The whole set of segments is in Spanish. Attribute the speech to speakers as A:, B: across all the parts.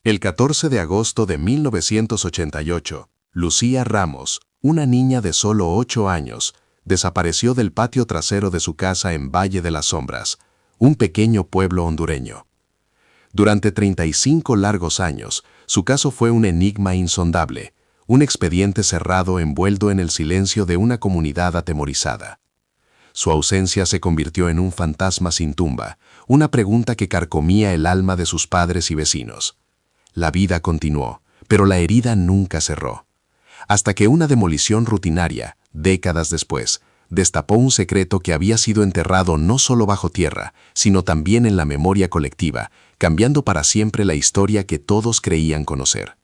A: El 14 de agosto de 1988, Lucía Ramos, una niña de solo 8 años, desapareció del patio trasero de su casa en Valle de las Sombras, un pequeño pueblo hondureño. Durante 35 largos años, su caso fue un enigma insondable, un expediente cerrado envuelto en el silencio de una comunidad atemorizada. Su ausencia se convirtió en un fantasma sin tumba, una pregunta que carcomía el alma de sus padres y vecinos. La vida continuó, pero la herida nunca cerró. Hasta que una demolición rutinaria, décadas después, destapó un secreto que había sido enterrado no solo bajo tierra, sino también en la memoria colectiva, cambiando para siempre la historia que todos creían conocer.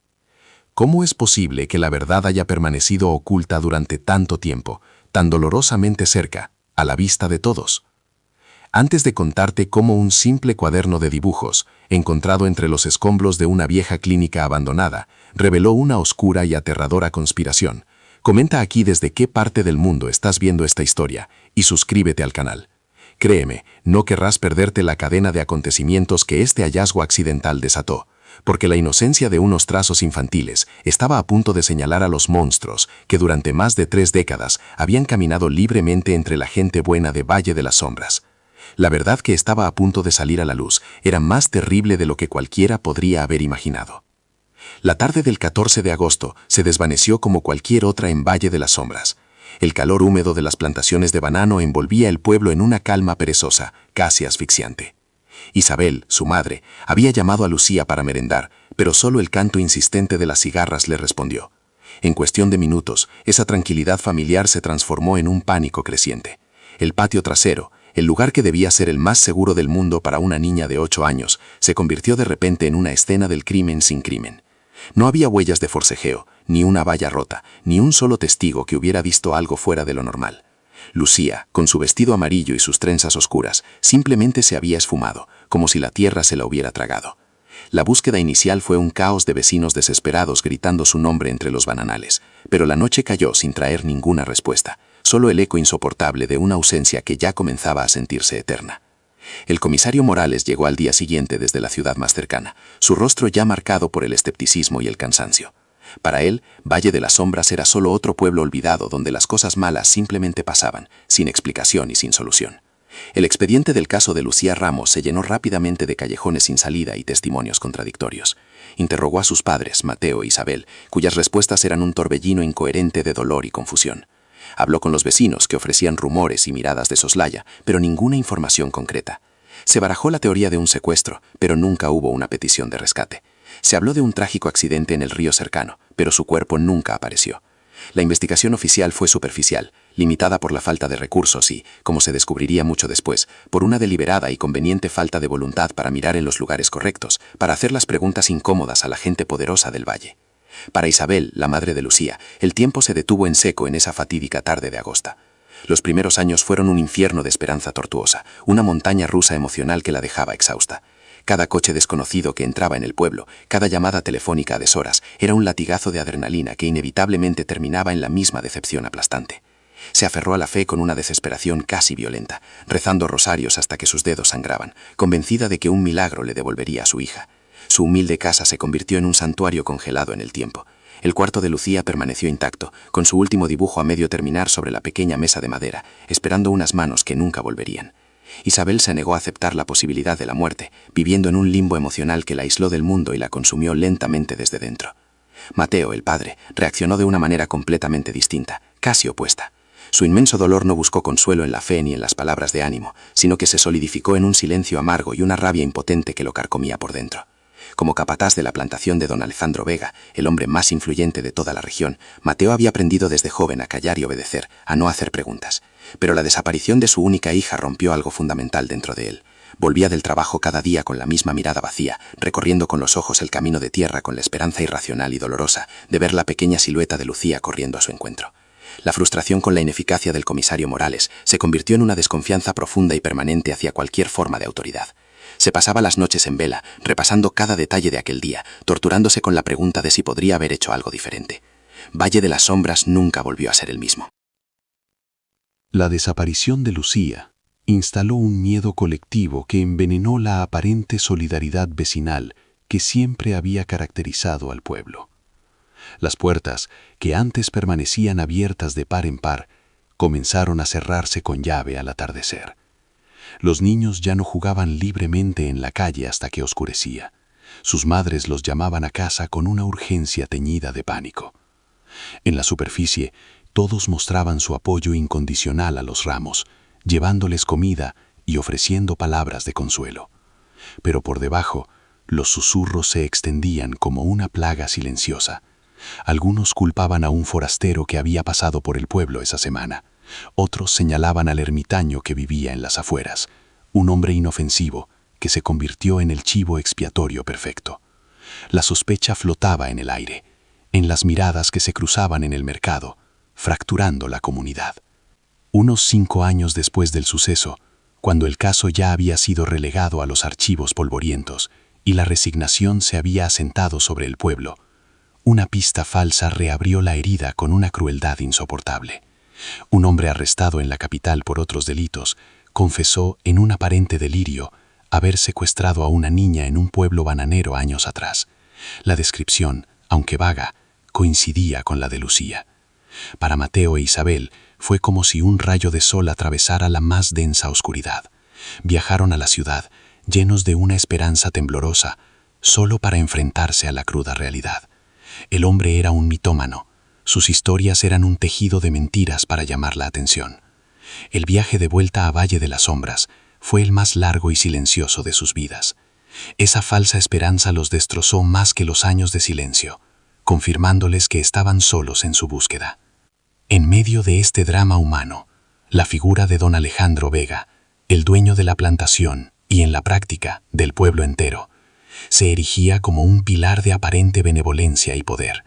A: ¿Cómo es posible que la verdad haya permanecido oculta durante tanto tiempo, tan dolorosamente cerca, a la vista de todos? Antes de contarte cómo un simple cuaderno de dibujos, encontrado entre los escombros de una vieja clínica abandonada, reveló una oscura y aterradora conspiración, comenta aquí desde qué parte del mundo estás viendo esta historia y suscríbete al canal. Créeme, no querrás perderte la cadena de acontecimientos que este hallazgo accidental desató, porque la inocencia de unos trazos infantiles estaba a punto de señalar a los monstruos que durante más de 3 décadas habían caminado libremente entre la gente buena de Valle de las Sombras. La verdad que estaba a punto de salir a la luz era más terrible de lo que cualquiera podría haber imaginado. La tarde del 14 de agosto se desvaneció como cualquier otra en Valle de las Sombras. El calor húmedo de las plantaciones de banano envolvía el pueblo en una calma perezosa, casi asfixiante. Isabel, su madre, había llamado a Lucía para merendar, pero solo el canto insistente de las cigarras le respondió. En cuestión de minutos, esa tranquilidad familiar se transformó en un pánico creciente. El patio trasero, el lugar que debía ser el más seguro del mundo para una niña de 8 años, se convirtió de repente en una escena del crimen sin crimen. No había huellas de forcejeo, ni una valla rota, ni un solo testigo que hubiera visto algo fuera de lo normal. Lucía, con su vestido amarillo y sus trenzas oscuras, simplemente se había esfumado, como si la tierra se la hubiera tragado. La búsqueda inicial fue un caos de vecinos desesperados gritando su nombre entre los bananales, pero la noche cayó sin traer ninguna respuesta, solo el eco insoportable de una ausencia que ya comenzaba a sentirse eterna. El comisario Morales llegó al día siguiente desde la ciudad más cercana, su rostro ya marcado por el escepticismo y el cansancio. Para él, Valle de las Sombras era solo otro pueblo olvidado donde las cosas malas simplemente pasaban, sin explicación y sin solución. El expediente del caso de Lucía Ramos se llenó rápidamente de callejones sin salida y testimonios contradictorios. Interrogó a sus padres, Mateo e Isabel, cuyas respuestas eran un torbellino incoherente de dolor y confusión. Habló con los vecinos, que ofrecían rumores y miradas de soslaya, pero ninguna información concreta. Se barajó la teoría de un secuestro, pero nunca hubo una petición de rescate. Se habló de un trágico accidente en el río cercano, pero su cuerpo nunca apareció. La investigación oficial fue superficial, limitada por la falta de recursos y, como se descubriría mucho después, por una deliberada y conveniente falta de voluntad para mirar en los lugares correctos, para hacer las preguntas incómodas a la gente poderosa del valle. Para Isabel, la madre de Lucía, el tiempo se detuvo en seco en esa fatídica tarde de agosto. Los primeros años fueron un infierno de esperanza tortuosa, una montaña rusa emocional que la dejaba exhausta. Cada coche desconocido que entraba en el pueblo, cada llamada telefónica a deshoras, era un latigazo de adrenalina que inevitablemente terminaba en la misma decepción aplastante. Se aferró a la fe con una desesperación casi violenta, rezando rosarios hasta que sus dedos sangraban, convencida de que un milagro le devolvería a su hija. Su humilde casa se convirtió en un santuario congelado en el tiempo. El cuarto de Lucía permaneció intacto, con su último dibujo a medio terminar sobre la pequeña mesa de madera, esperando unas manos que nunca volverían. Isabel se negó a aceptar la posibilidad de la muerte, viviendo en un limbo emocional que la aisló del mundo y la consumió lentamente desde dentro. Mateo, el padre, reaccionó de una manera completamente distinta, casi opuesta. Su inmenso dolor no buscó consuelo en la fe ni en las palabras de ánimo, sino que se solidificó en un silencio amargo y una rabia impotente que lo carcomía por dentro. Como capataz de la plantación de don Alejandro Vega, el hombre más influyente de toda la región, Mateo había aprendido desde joven a callar y obedecer, a no hacer preguntas. Pero la desaparición de su única hija rompió algo fundamental dentro de él. Volvía del trabajo cada día con la misma mirada vacía, recorriendo con los ojos el camino de tierra con la esperanza irracional y dolorosa de ver la pequeña silueta de Lucía corriendo a su encuentro. La frustración con la ineficacia del comisario Morales se convirtió en una desconfianza profunda y permanente hacia cualquier forma de autoridad. Se pasaba las noches en vela, repasando cada detalle de aquel día, torturándose con la pregunta de si podría haber hecho algo diferente. Valle de las Sombras nunca volvió a ser el mismo.
B: La desaparición de Lucía instaló un miedo colectivo que envenenó la aparente solidaridad vecinal que siempre había caracterizado al pueblo. Las puertas, que antes permanecían abiertas de par en par, comenzaron a cerrarse con llave al atardecer. Los niños ya no jugaban libremente en la calle hasta que oscurecía. Sus madres los llamaban a casa con una urgencia teñida de pánico. En la superficie, todos mostraban su apoyo incondicional a los Ramos, llevándoles comida y ofreciendo palabras de consuelo. Pero por debajo, los susurros se extendían como una plaga silenciosa. Algunos culpaban a un forastero que había pasado por el pueblo esa semana. Otros señalaban al ermitaño que vivía en las afueras, un hombre inofensivo que se convirtió en el chivo expiatorio perfecto. La sospecha flotaba en el aire, en las miradas que se cruzaban en el mercado, fracturando la comunidad. Unos 5 años después del suceso, cuando el caso ya había sido relegado a los archivos polvorientos y la resignación se había asentado sobre el pueblo, una pista falsa reabrió la herida con una crueldad insoportable. Un hombre arrestado en la capital por otros delitos confesó en un aparente delirio haber secuestrado a una niña en un pueblo bananero años atrás. La descripción, aunque vaga, coincidía con la de Lucía. Para Mateo e Isabel fue como si un rayo de sol atravesara la más densa oscuridad. Viajaron a la ciudad, llenos de una esperanza temblorosa, solo para enfrentarse a la cruda realidad. El hombre era un mitómano. Sus historias eran un tejido de mentiras para llamar la atención. El viaje de vuelta a Valle de las Sombras fue el más largo y silencioso de sus vidas. Esa falsa esperanza los destrozó más que los años de silencio, confirmándoles que estaban solos en su búsqueda. En medio de este drama humano, la figura de don Alejandro Vega, el dueño de la plantación y en la práctica del pueblo entero, se erigía como un pilar de aparente benevolencia y poder.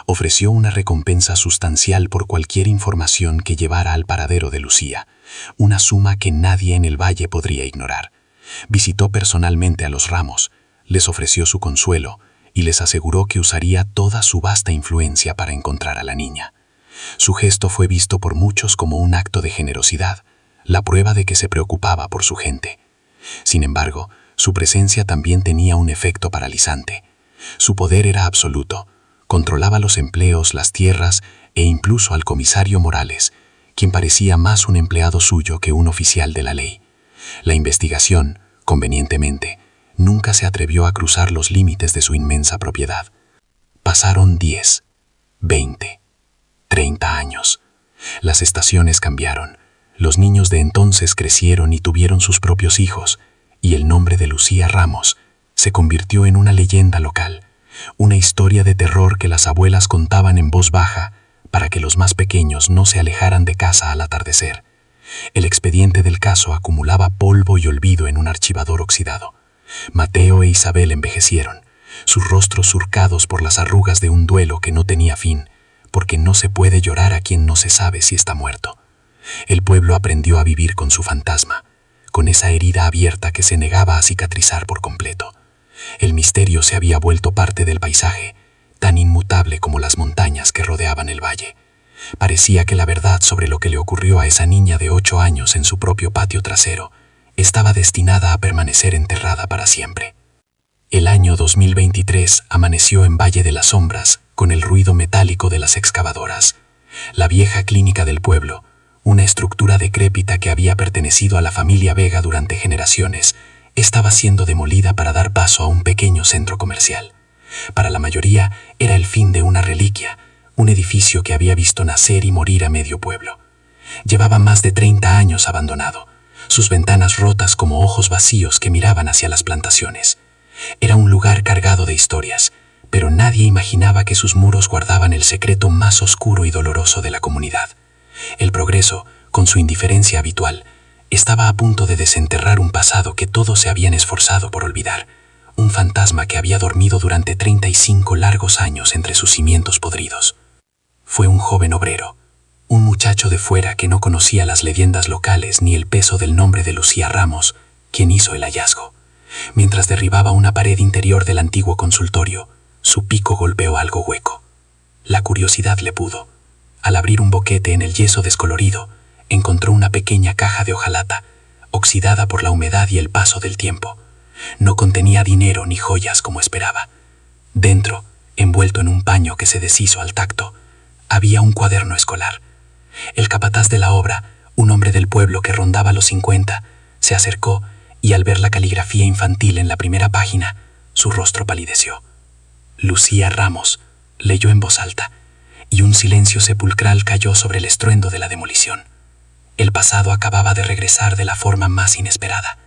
B: Ofreció una recompensa sustancial por cualquier información que llevara al paradero de Lucía, una suma que nadie en el valle podría ignorar. Visitó personalmente a los Ramos, les ofreció su consuelo y les aseguró que usaría toda su vasta influencia para encontrar a la niña. Su gesto fue visto por muchos como un acto de generosidad, la prueba de que se preocupaba por su gente. Sin embargo, su presencia también tenía un efecto paralizante. Su poder era absoluto. Controlaba los empleos, las tierras e incluso al comisario Morales, quien parecía más un empleado suyo que un oficial de la ley. La investigación, convenientemente, nunca se atrevió a cruzar los límites de su inmensa propiedad. Pasaron 10, 20, 30 años. Las estaciones cambiaron. Los niños de entonces crecieron y tuvieron sus propios hijos, y el nombre de Lucía Ramos se convirtió en una leyenda local, una historia de terror que las abuelas contaban en voz baja para que los más pequeños no se alejaran de casa al atardecer. El expediente del caso acumulaba polvo y olvido en un archivador oxidado. Mateo e Isabel envejecieron, sus rostros surcados por las arrugas de un duelo que no tenía fin, porque no se puede llorar a quien no se sabe si está muerto. El pueblo aprendió a vivir con su fantasma, con esa herida abierta que se negaba a cicatrizar por completo. El misterio se había vuelto parte del paisaje, tan inmutable como las montañas que rodeaban el valle. Parecía que la verdad sobre lo que le ocurrió a esa niña de 8 años en su propio patio trasero estaba destinada a permanecer enterrada para siempre. El año 2023 amaneció en Valle de las Sombras con el ruido metálico de las excavadoras. La vieja clínica del pueblo, una estructura decrépita que había pertenecido a la familia Vega durante generaciones, estaba siendo demolida para dar paso a un pequeño centro comercial. Para la mayoría era el fin de una reliquia, un edificio que había visto nacer y morir a medio pueblo. Llevaba más de 30 años abandonado, sus ventanas rotas como ojos vacíos que miraban hacia las plantaciones. Era un lugar cargado de historias, pero nadie imaginaba que sus muros guardaban el secreto más oscuro y doloroso de la comunidad. El progreso, con su indiferencia habitual, estaba a punto de desenterrar un pasado que todos se habían esforzado por olvidar, un fantasma que había dormido durante 35 largos años entre sus cimientos podridos. Fue un joven obrero, un muchacho de fuera que no conocía las leyendas locales ni el peso del nombre de Lucía Ramos, quien hizo el hallazgo. Mientras derribaba una pared interior del antiguo consultorio, su pico golpeó algo hueco. La curiosidad le pudo. Al abrir un boquete en el yeso descolorido, encontró una pequeña caja de hojalata, oxidada por la humedad y el paso del tiempo.
C: No contenía dinero ni joyas como esperaba. Dentro, envuelto en un paño que se deshizo al tacto, había un cuaderno escolar. El capataz de la obra, un hombre del pueblo que rondaba los 50, se acercó y al ver la caligrafía infantil en la primera página, su rostro palideció. Lucía Ramos leyó en voz alta y un silencio sepulcral cayó sobre el estruendo de la demolición. El pasado acababa de regresar de la forma más inesperada.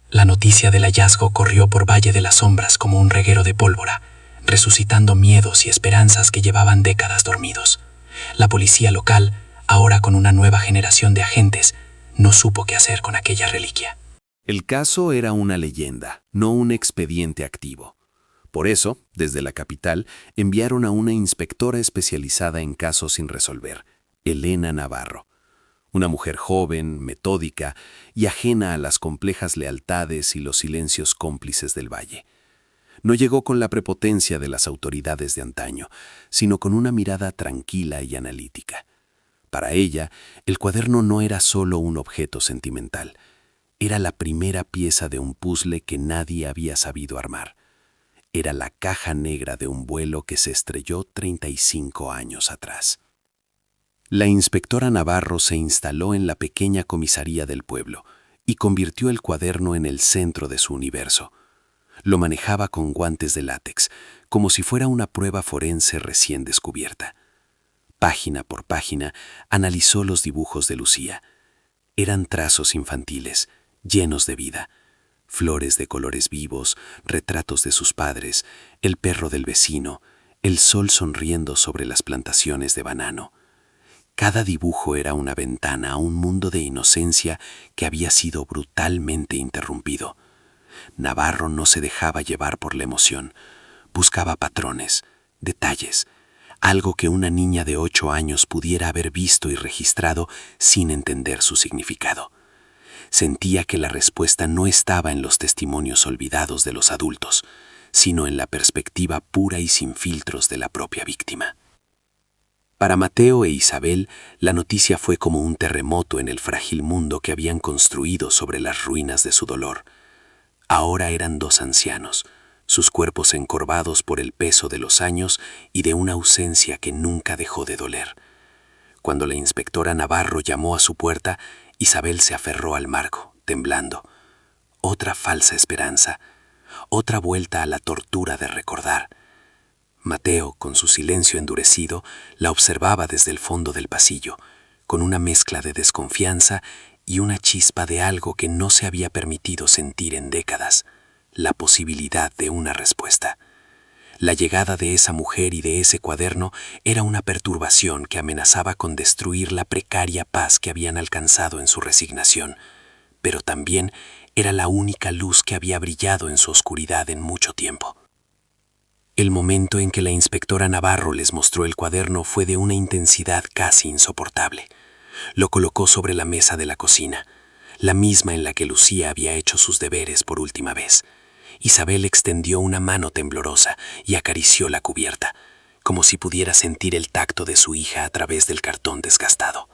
C: La noticia del hallazgo corrió por Valle de las Sombras como un reguero de pólvora, resucitando miedos y esperanzas que llevaban décadas dormidos. La policía local, ahora con una nueva generación de agentes, no supo qué hacer con aquella reliquia.
D: El caso era una leyenda, no un expediente activo. Por eso, desde la capital, enviaron a una inspectora especializada en casos sin resolver, Elena Navarro. Una mujer joven, metódica y ajena a las complejas lealtades y los silencios cómplices del valle. No llegó con la prepotencia de las autoridades de antaño, sino con una mirada tranquila y analítica. Para ella, el cuaderno no era solo un objeto sentimental, era la primera pieza de un puzzle que nadie había sabido armar. Era la caja negra de un vuelo que se estrelló 35 años atrás. La inspectora Navarro se instaló en la pequeña comisaría del pueblo y convirtió el cuaderno en el centro de su universo. Lo manejaba con guantes de látex, como si fuera una prueba forense recién descubierta. Página por página, analizó los dibujos de Lucía. Eran trazos infantiles, llenos de vida. Flores de colores vivos, retratos de sus padres, el perro del vecino, el sol sonriendo sobre las plantaciones de banano. Cada dibujo era una ventana a un mundo de inocencia que había sido brutalmente interrumpido. Navarro no se dejaba llevar por la emoción. Buscaba patrones, detalles, algo que una niña de 8 años pudiera haber visto y registrado sin entender su significado. Sentía que la respuesta no estaba en los testimonios olvidados de los adultos, sino en la perspectiva pura y sin filtros de la propia víctima. Para Mateo e Isabel, la noticia fue como un terremoto en el frágil mundo que habían construido sobre las ruinas de su dolor. Ahora eran 2 ancianos, sus cuerpos encorvados por el peso de los años y de una ausencia que nunca dejó de doler. Cuando la inspectora Navarro llamó a su puerta, Isabel se aferró al marco, temblando. Otra falsa esperanza, otra vuelta a la tortura de recordar. Mateo, con su silencio endurecido, la observaba desde el fondo del pasillo, con una mezcla de desconfianza y una chispa de algo que no se había permitido sentir en décadas, la posibilidad de una respuesta. La llegada de esa mujer y de ese cuaderno era una perturbación que amenazaba con destruir la precaria paz que habían alcanzado en su resignación, pero también era la única luz que había brillado en su oscuridad en mucho tiempo. El momento en que la inspectora Navarro les mostró el cuaderno fue de una intensidad casi insoportable. Lo colocó sobre la mesa de la cocina, la misma en la que Lucía había hecho sus deberes por última vez. Isabel extendió una mano temblorosa y acarició la cubierta, como si pudiera sentir el tacto de su hija a través del cartón desgastado.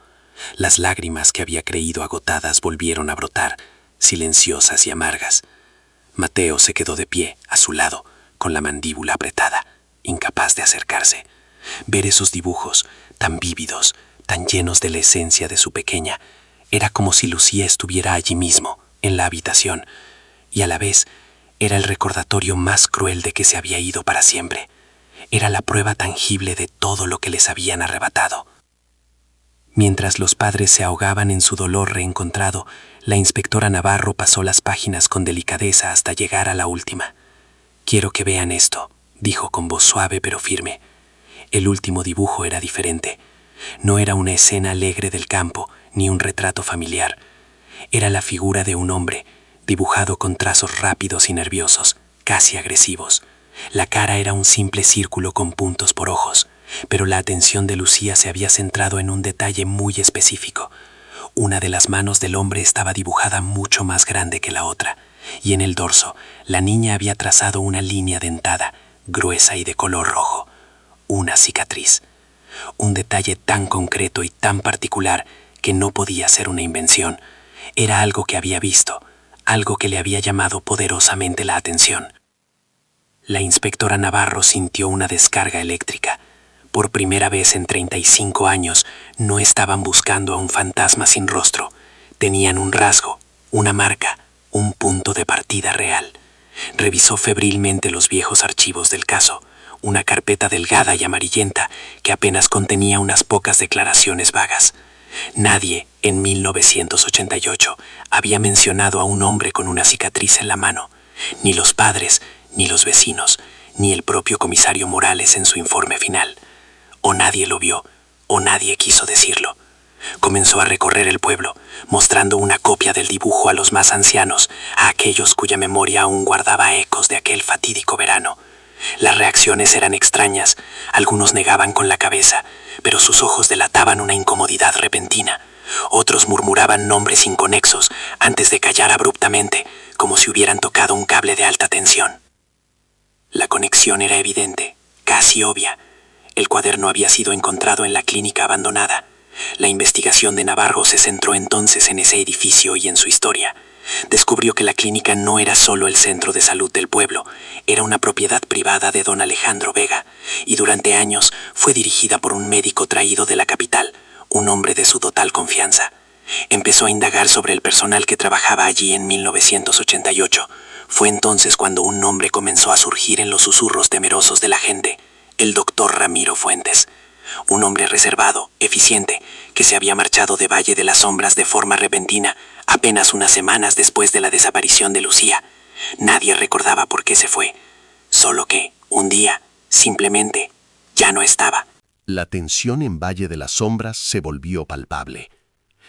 D: Las lágrimas que había creído agotadas volvieron a brotar, silenciosas y amargas. Mateo se quedó de pie, a su lado, con la mandíbula apretada, incapaz de acercarse. Ver esos dibujos, tan vívidos, tan llenos de la esencia de su pequeña, era como si Lucía estuviera allí mismo, en la habitación, y a la vez era el recordatorio más cruel de que se había ido para siempre. Era la prueba tangible de todo lo que les habían arrebatado. Mientras los padres se ahogaban en su dolor reencontrado, la inspectora Navarro pasó las páginas con delicadeza hasta llegar a la última. «Quiero que vean esto», dijo con voz suave pero firme. El último dibujo era diferente. No era una escena alegre del campo, ni un retrato familiar. Era la figura de un hombre, dibujado con trazos rápidos y nerviosos, casi agresivos. La cara era un simple círculo con puntos por ojos, pero la atención de Lucía se había centrado en un detalle muy específico. Una de las manos del hombre estaba dibujada mucho más grande que la otra, y en el dorso la niña había trazado una línea dentada, gruesa y de color rojo, una cicatriz. Un detalle tan concreto y tan particular que no podía ser una invención. Era algo que había visto,
C: algo que le había llamado poderosamente la atención. La inspectora Navarro sintió una descarga eléctrica. Por primera vez en 35 años, no estaban buscando a un fantasma sin rostro. Tenían un rasgo, una marca, un punto de partida real. Revisó febrilmente los viejos archivos del caso, una carpeta delgada y amarillenta que apenas contenía unas pocas declaraciones vagas. Nadie, en 1988, había mencionado a un hombre con una cicatriz en la mano. Ni los padres, ni los vecinos, ni el propio comisario Morales en su informe final. O nadie lo vio, o nadie quiso decirlo. Comenzó a recorrer el pueblo, mostrando una copia del dibujo a los más ancianos, a aquellos cuya memoria aún guardaba ecos de aquel fatídico verano. Las reacciones eran extrañas, algunos negaban con la cabeza, pero sus ojos delataban una incomodidad repentina. Otros murmuraban nombres inconexos antes de callar abruptamente, como si hubieran tocado un cable de alta tensión. La conexión era evidente, casi obvia. El cuaderno había sido encontrado en la clínica abandonada. La investigación de Navarro se centró entonces en ese edificio y en su historia. Descubrió que la clínica no era solo el centro de salud del pueblo, era una propiedad privada de don Alejandro Vega, y durante años fue dirigida por un médico traído de la capital, un hombre de su total confianza. Empezó a indagar sobre el personal que trabajaba allí en 1988. Fue entonces cuando un nombre comenzó a surgir en los susurros temerosos de la gente: el doctor Ramiro Fuentes. Un hombre reservado, eficiente, que se había marchado de Valle de las Sombras de forma repentina, apenas unas semanas después de la desaparición de Lucía. Nadie recordaba por qué se fue, solo que, un día, simplemente, ya no estaba.
A: La tensión en Valle de las Sombras se volvió palpable.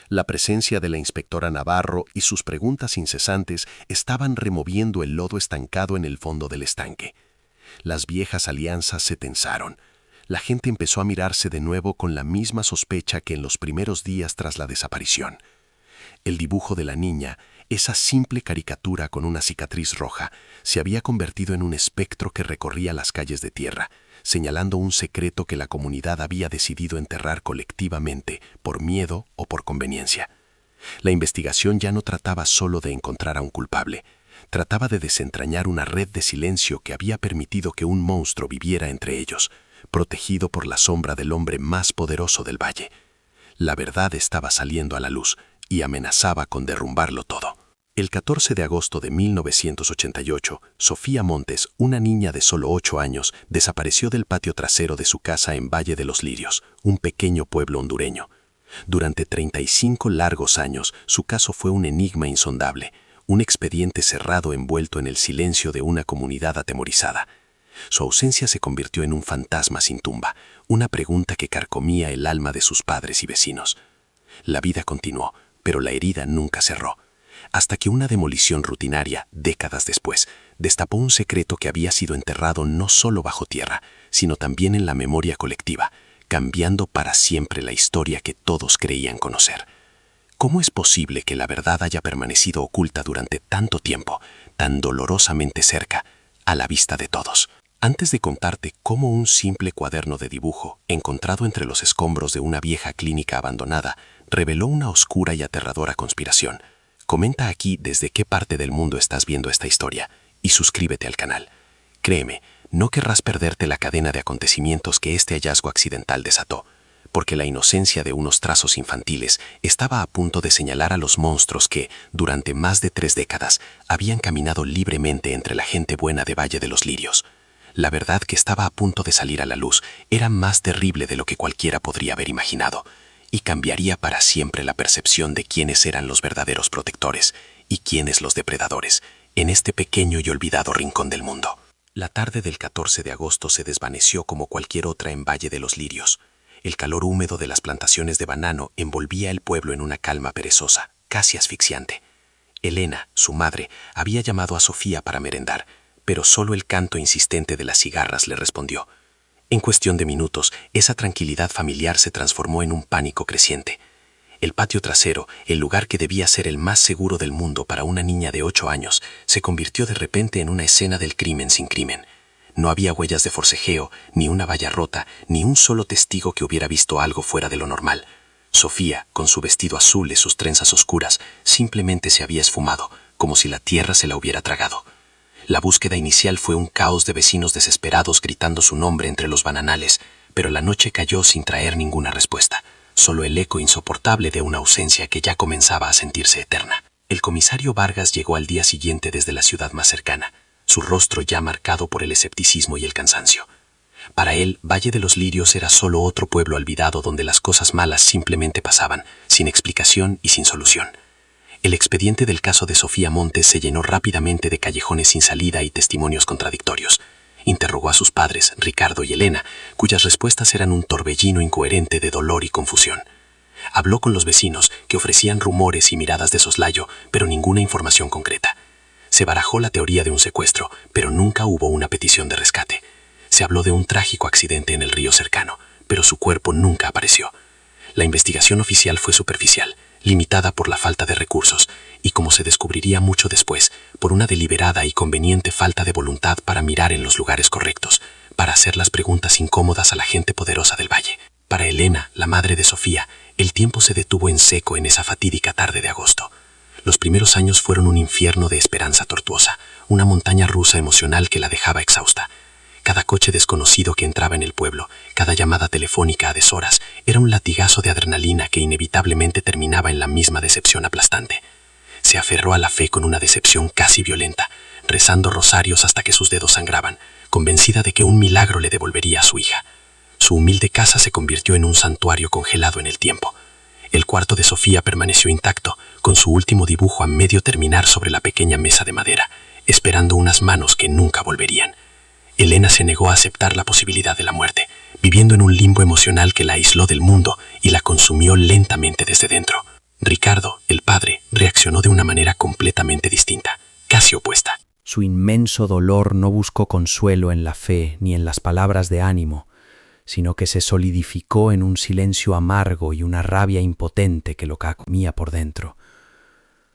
A: La presencia de la inspectora Navarro y sus preguntas incesantes estaban removiendo el lodo estancado en el fondo del estanque. Las viejas alianzas se tensaron. La gente empezó a mirarse de nuevo con la misma sospecha que en los primeros días tras la desaparición. El dibujo de la niña, esa simple caricatura con una cicatriz roja, se había convertido en un espectro que recorría las calles de tierra, señalando un secreto que la comunidad había decidido enterrar colectivamente, por miedo o por conveniencia. La investigación ya no trataba solo de encontrar a un culpable. Trataba de desentrañar una red de silencio que había permitido que un monstruo viviera entre ellos, protegido por la sombra del hombre más poderoso del valle. La verdad estaba saliendo a la luz y amenazaba con derrumbarlo todo. El 14 de agosto de 1988, Sofía Montes, una niña de solo 8 años, desapareció del patio trasero de su casa en Valle de los Lirios, un pequeño pueblo hondureño. Durante 35 largos años, su caso fue un enigma insondable, un expediente cerrado envuelto en el silencio de una comunidad atemorizada. Su ausencia se convirtió en un fantasma sin tumba, una pregunta que carcomía el alma de sus padres y vecinos. La vida continuó, pero la herida nunca cerró, hasta que una demolición rutinaria, décadas después, destapó un secreto que había sido enterrado no solo bajo tierra, sino también en la memoria colectiva, cambiando para siempre la historia que todos creían conocer. ¿Cómo es posible que la verdad haya permanecido oculta durante tanto tiempo, tan dolorosamente cerca, a la vista de todos? Antes de contarte cómo un simple cuaderno de dibujo, encontrado entre los escombros de una vieja clínica abandonada, reveló una oscura y aterradora conspiración, comenta aquí desde qué parte del mundo estás viendo esta historia y suscríbete al canal. Créeme, no querrás perderte la cadena de acontecimientos que este hallazgo accidental desató, porque la inocencia de unos trazos infantiles estaba a punto de señalar a los monstruos que, durante más de 3 décadas, habían caminado libremente entre la gente buena de Valle de los Lirios. La verdad que estaba a punto de salir a la luz era más terrible de lo que cualquiera podría haber imaginado, y cambiaría para siempre la percepción de quiénes eran los verdaderos protectores y quiénes los depredadores en este pequeño y olvidado rincón del mundo. La tarde del 14 de agosto se desvaneció como cualquier otra en Valle de los Lirios. El calor húmedo de las plantaciones de banano envolvía el pueblo en una calma perezosa, casi asfixiante. Elena, su madre, había llamado a Sofía para merendar, pero solo el canto insistente de las cigarras le respondió. En cuestión de minutos, esa tranquilidad familiar se transformó en un pánico creciente. El patio trasero, el lugar que debía ser el más seguro del mundo para una niña de 8 años, se convirtió de repente en una escena del crimen sin crimen. No había huellas de forcejeo, ni una valla rota, ni un solo testigo que hubiera visto algo fuera de lo normal. Sofía, con su vestido azul y sus trenzas oscuras, simplemente se había esfumado,
C: como si la tierra se la hubiera tragado. La búsqueda inicial fue un caos de vecinos desesperados gritando su nombre entre los bananales, pero la noche cayó sin traer ninguna respuesta, solo el eco insoportable de una ausencia que ya comenzaba a sentirse eterna. El comisario Vargas llegó al día siguiente desde la ciudad más cercana, su rostro ya marcado por el escepticismo y el cansancio. Para él, Valle de los Lirios era solo otro pueblo olvidado donde las cosas malas simplemente pasaban, sin explicación y sin solución. El expediente del caso de Sofía Montes se llenó rápidamente de callejones sin salida y testimonios contradictorios. Interrogó a sus padres, Ricardo y Elena, cuyas respuestas eran un torbellino incoherente de dolor y confusión. Habló con los vecinos, que ofrecían rumores y miradas de soslayo, pero ninguna información concreta. Se barajó la teoría de un secuestro, pero nunca hubo una petición de rescate. Se habló de un trágico accidente en el río cercano, pero su cuerpo nunca apareció. La investigación oficial fue superficial, limitada por la falta de recursos, y como se descubriría mucho después, por una deliberada y conveniente falta de voluntad para mirar en los lugares correctos, para hacer las preguntas incómodas a la gente poderosa del valle. Para Elena, la madre de Sofía, el tiempo se detuvo en seco en esa fatídica tarde de agosto. Los primeros años fueron un infierno de esperanza tortuosa, una montaña rusa emocional que la dejaba exhausta. Cada coche desconocido que entraba en el pueblo, cada llamada telefónica a deshoras, era un latigazo de adrenalina que inevitablemente terminaba en la misma decepción aplastante. Se aferró a la fe con una decepción casi violenta, rezando rosarios hasta que sus dedos sangraban, convencida de que un milagro le devolvería a su hija. Su humilde casa se convirtió en un santuario congelado en el tiempo. El cuarto de Sofía permaneció intacto, con su último dibujo a medio terminar sobre la pequeña mesa de madera, esperando unas manos que nunca volverían. Elena se negó a aceptar la posibilidad de la muerte, viviendo en un limbo emocional que la aisló del mundo y la consumió lentamente desde dentro. Ricardo, el padre, reaccionó de una manera completamente distinta, casi opuesta.
E: Su inmenso dolor no buscó consuelo en la fe ni en las palabras de ánimo, sino que se solidificó en un silencio amargo y una rabia impotente que lo comía por dentro.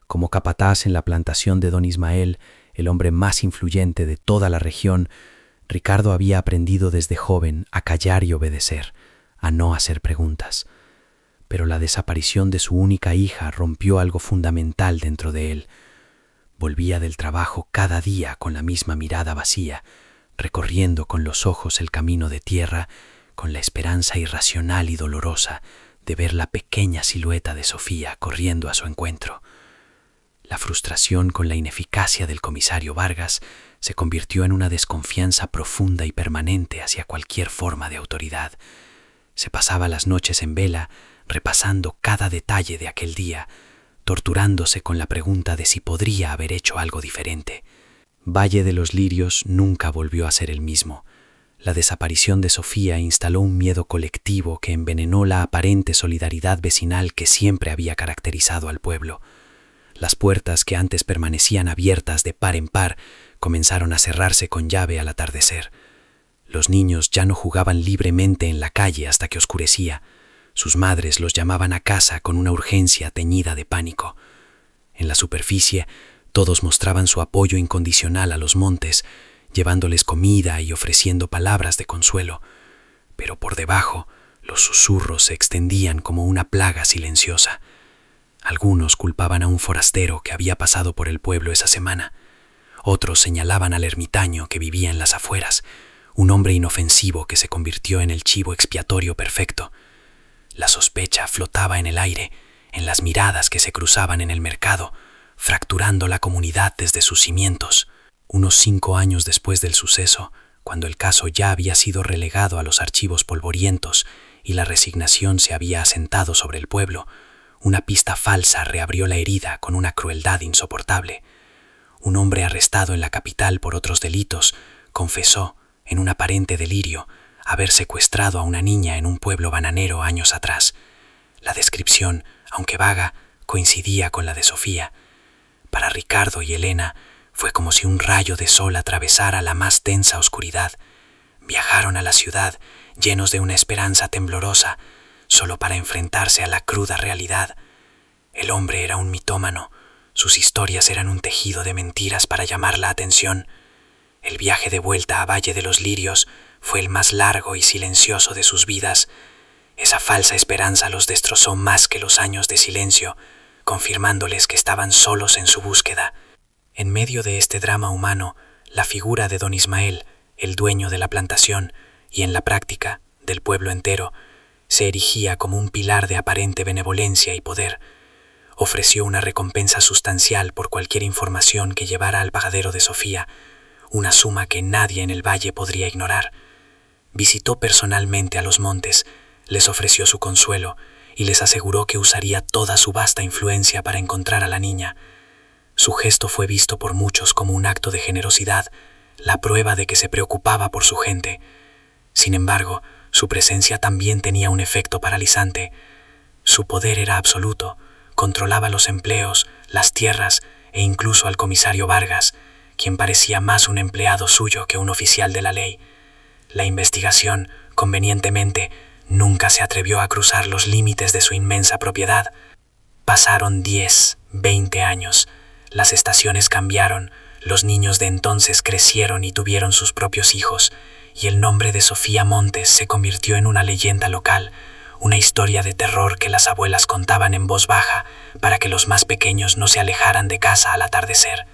E: Como capataz en la plantación de don Ismael, el hombre más influyente de toda la región, Ricardo había aprendido desde joven a callar y obedecer, a no hacer preguntas. Pero la desaparición de su única hija rompió algo fundamental dentro de él. Volvía del trabajo cada día con la misma mirada vacía, recorriendo con los ojos el camino de tierra, con la esperanza irracional y dolorosa de ver la pequeña silueta de Sofía corriendo a su encuentro. La frustración con la ineficacia del comisario Vargas se convirtió en una desconfianza profunda y permanente hacia cualquier forma de autoridad. Se pasaba las noches en vela, repasando cada detalle de aquel día, torturándose con la pregunta de si podría haber hecho algo diferente. Valle de los Lirios nunca volvió a ser el mismo. La desaparición de Sofía instaló un miedo colectivo que envenenó la aparente solidaridad vecinal que siempre había caracterizado al pueblo. Las puertas que antes permanecían abiertas de par en par comenzaron a cerrarse con llave al atardecer. Los niños ya no jugaban libremente en la calle hasta que oscurecía. Sus madres los llamaban a casa con una urgencia teñida de pánico. En la superficie, todos mostraban su apoyo incondicional a los Montes, llevándoles comida y ofreciendo palabras de consuelo. Pero por debajo, los susurros se extendían como una plaga silenciosa. Algunos culpaban a un forastero que había pasado por el pueblo esa semana. Otros señalaban al ermitaño que vivía en las afueras, un hombre inofensivo que se convirtió en el chivo expiatorio perfecto. La sospecha flotaba en el aire, en las miradas que se cruzaban en el mercado, fracturando la comunidad desde sus cimientos. Unos 5 años después del suceso, cuando el caso ya había sido relegado a los archivos polvorientos y la resignación se había asentado sobre el pueblo, una pista falsa reabrió la herida con una crueldad insoportable. Un hombre arrestado en la capital por otros delitos confesó, en un aparente delirio, haber secuestrado a una niña en un pueblo bananero años atrás. La descripción, aunque vaga, coincidía con la de Sofía. Para Ricardo y Elena fue como si un rayo de sol atravesara la más densa oscuridad. Viajaron a la ciudad llenos de una esperanza temblorosa, solo para enfrentarse a la cruda realidad. El hombre era un mitómano, sus historias eran un tejido de mentiras para llamar la atención. El viaje de vuelta a Valle de los Lirios fue el más largo y silencioso de sus vidas. Esa falsa esperanza los destrozó más que los años de silencio, confirmándoles que estaban solos en su búsqueda.
C: En medio de este drama humano, la figura de don Ismael, el dueño de la plantación y en la práctica del pueblo entero, se erigía como un pilar de aparente benevolencia y poder. Ofreció una recompensa sustancial por cualquier información que llevara al pagadero de Sofía, una suma que nadie en el valle podría ignorar. Visitó personalmente a los montes, les ofreció su consuelo y les aseguró que usaría toda su vasta influencia para encontrar a la niña. Su gesto fue visto por muchos como un acto de generosidad, la prueba de que se preocupaba por su gente. Sin embargo, su presencia también tenía un efecto paralizante. Su poder era absoluto, controlaba los empleos, las tierras e incluso al comisario Vargas, quien parecía más un empleado suyo que un oficial de la ley. La investigación, convenientemente, nunca se atrevió a cruzar los límites de su inmensa propiedad. Pasaron 10, 20 años. Las estaciones cambiaron, los niños de entonces crecieron y tuvieron sus propios hijos, y el nombre de Sofía Montes se convirtió en una leyenda local, una historia de terror que las abuelas contaban en voz baja para que los más pequeños no se alejaran de casa al atardecer.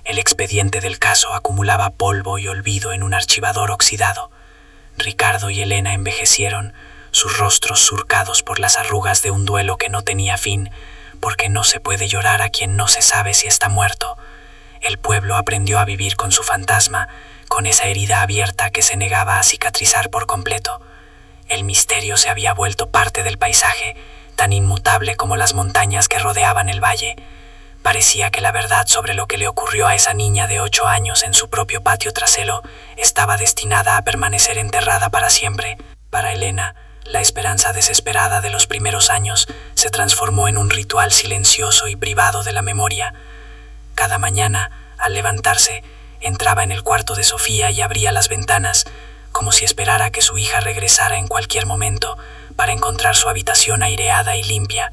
C: El expediente del caso acumulaba polvo y olvido en un archivador oxidado. Ricardo y Elena envejecieron, sus rostros surcados por las arrugas de un duelo que no tenía fin, porque no se puede llorar a quien no se sabe si está muerto. El pueblo aprendió a vivir con su fantasma, con esa herida abierta que se negaba a cicatrizar por completo. El misterio se había vuelto parte del paisaje, tan inmutable como las montañas que rodeaban el valle. Parecía que la verdad sobre lo que le ocurrió a esa niña de 8 años en su propio patio trasero estaba destinada a permanecer enterrada para siempre. Para Elena, la esperanza desesperada de los primeros años se transformó en un ritual silencioso y privado de la memoria. Cada mañana, al levantarse, entraba en el cuarto de Sofía y abría las ventanas, como si esperara que su hija regresara en cualquier momento para encontrar su habitación aireada y limpia.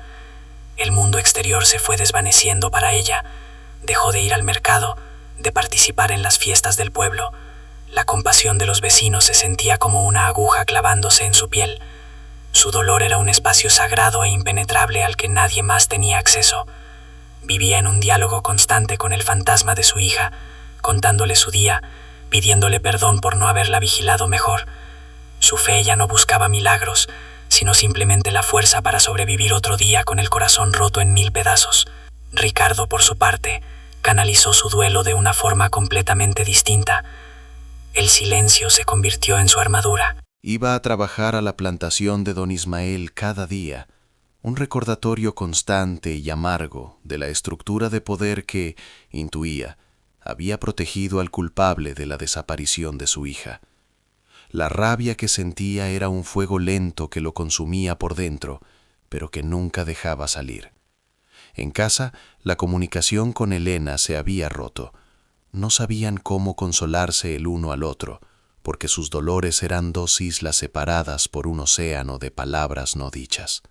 C: El mundo exterior se fue desvaneciendo para ella. Dejó de ir al mercado, de participar en las fiestas del pueblo. La compasión de los vecinos se sentía como una aguja clavándose en su piel. Su dolor era un espacio sagrado e impenetrable al que nadie más tenía acceso. Vivía en un diálogo constante con el fantasma de su hija, contándole su día, pidiéndole perdón por no haberla vigilado mejor. Su fe ya no buscaba milagros, sino simplemente la fuerza para sobrevivir otro día con el corazón roto en 1000 pedazos. Ricardo, por su parte, canalizó su duelo de una forma completamente distinta. El silencio se convirtió en su armadura.
A: Iba a trabajar a la plantación de don Ismael cada día, un recordatorio constante y amargo de la estructura de poder que, intuía, había protegido al culpable de la desaparición de su hija. La rabia que sentía era un fuego lento que lo consumía por dentro, pero que nunca dejaba salir. En casa, la comunicación con Elena se había roto. No sabían cómo consolarse el uno al otro, porque sus dolores eran 2 islas separadas por un océano de palabras no dichas.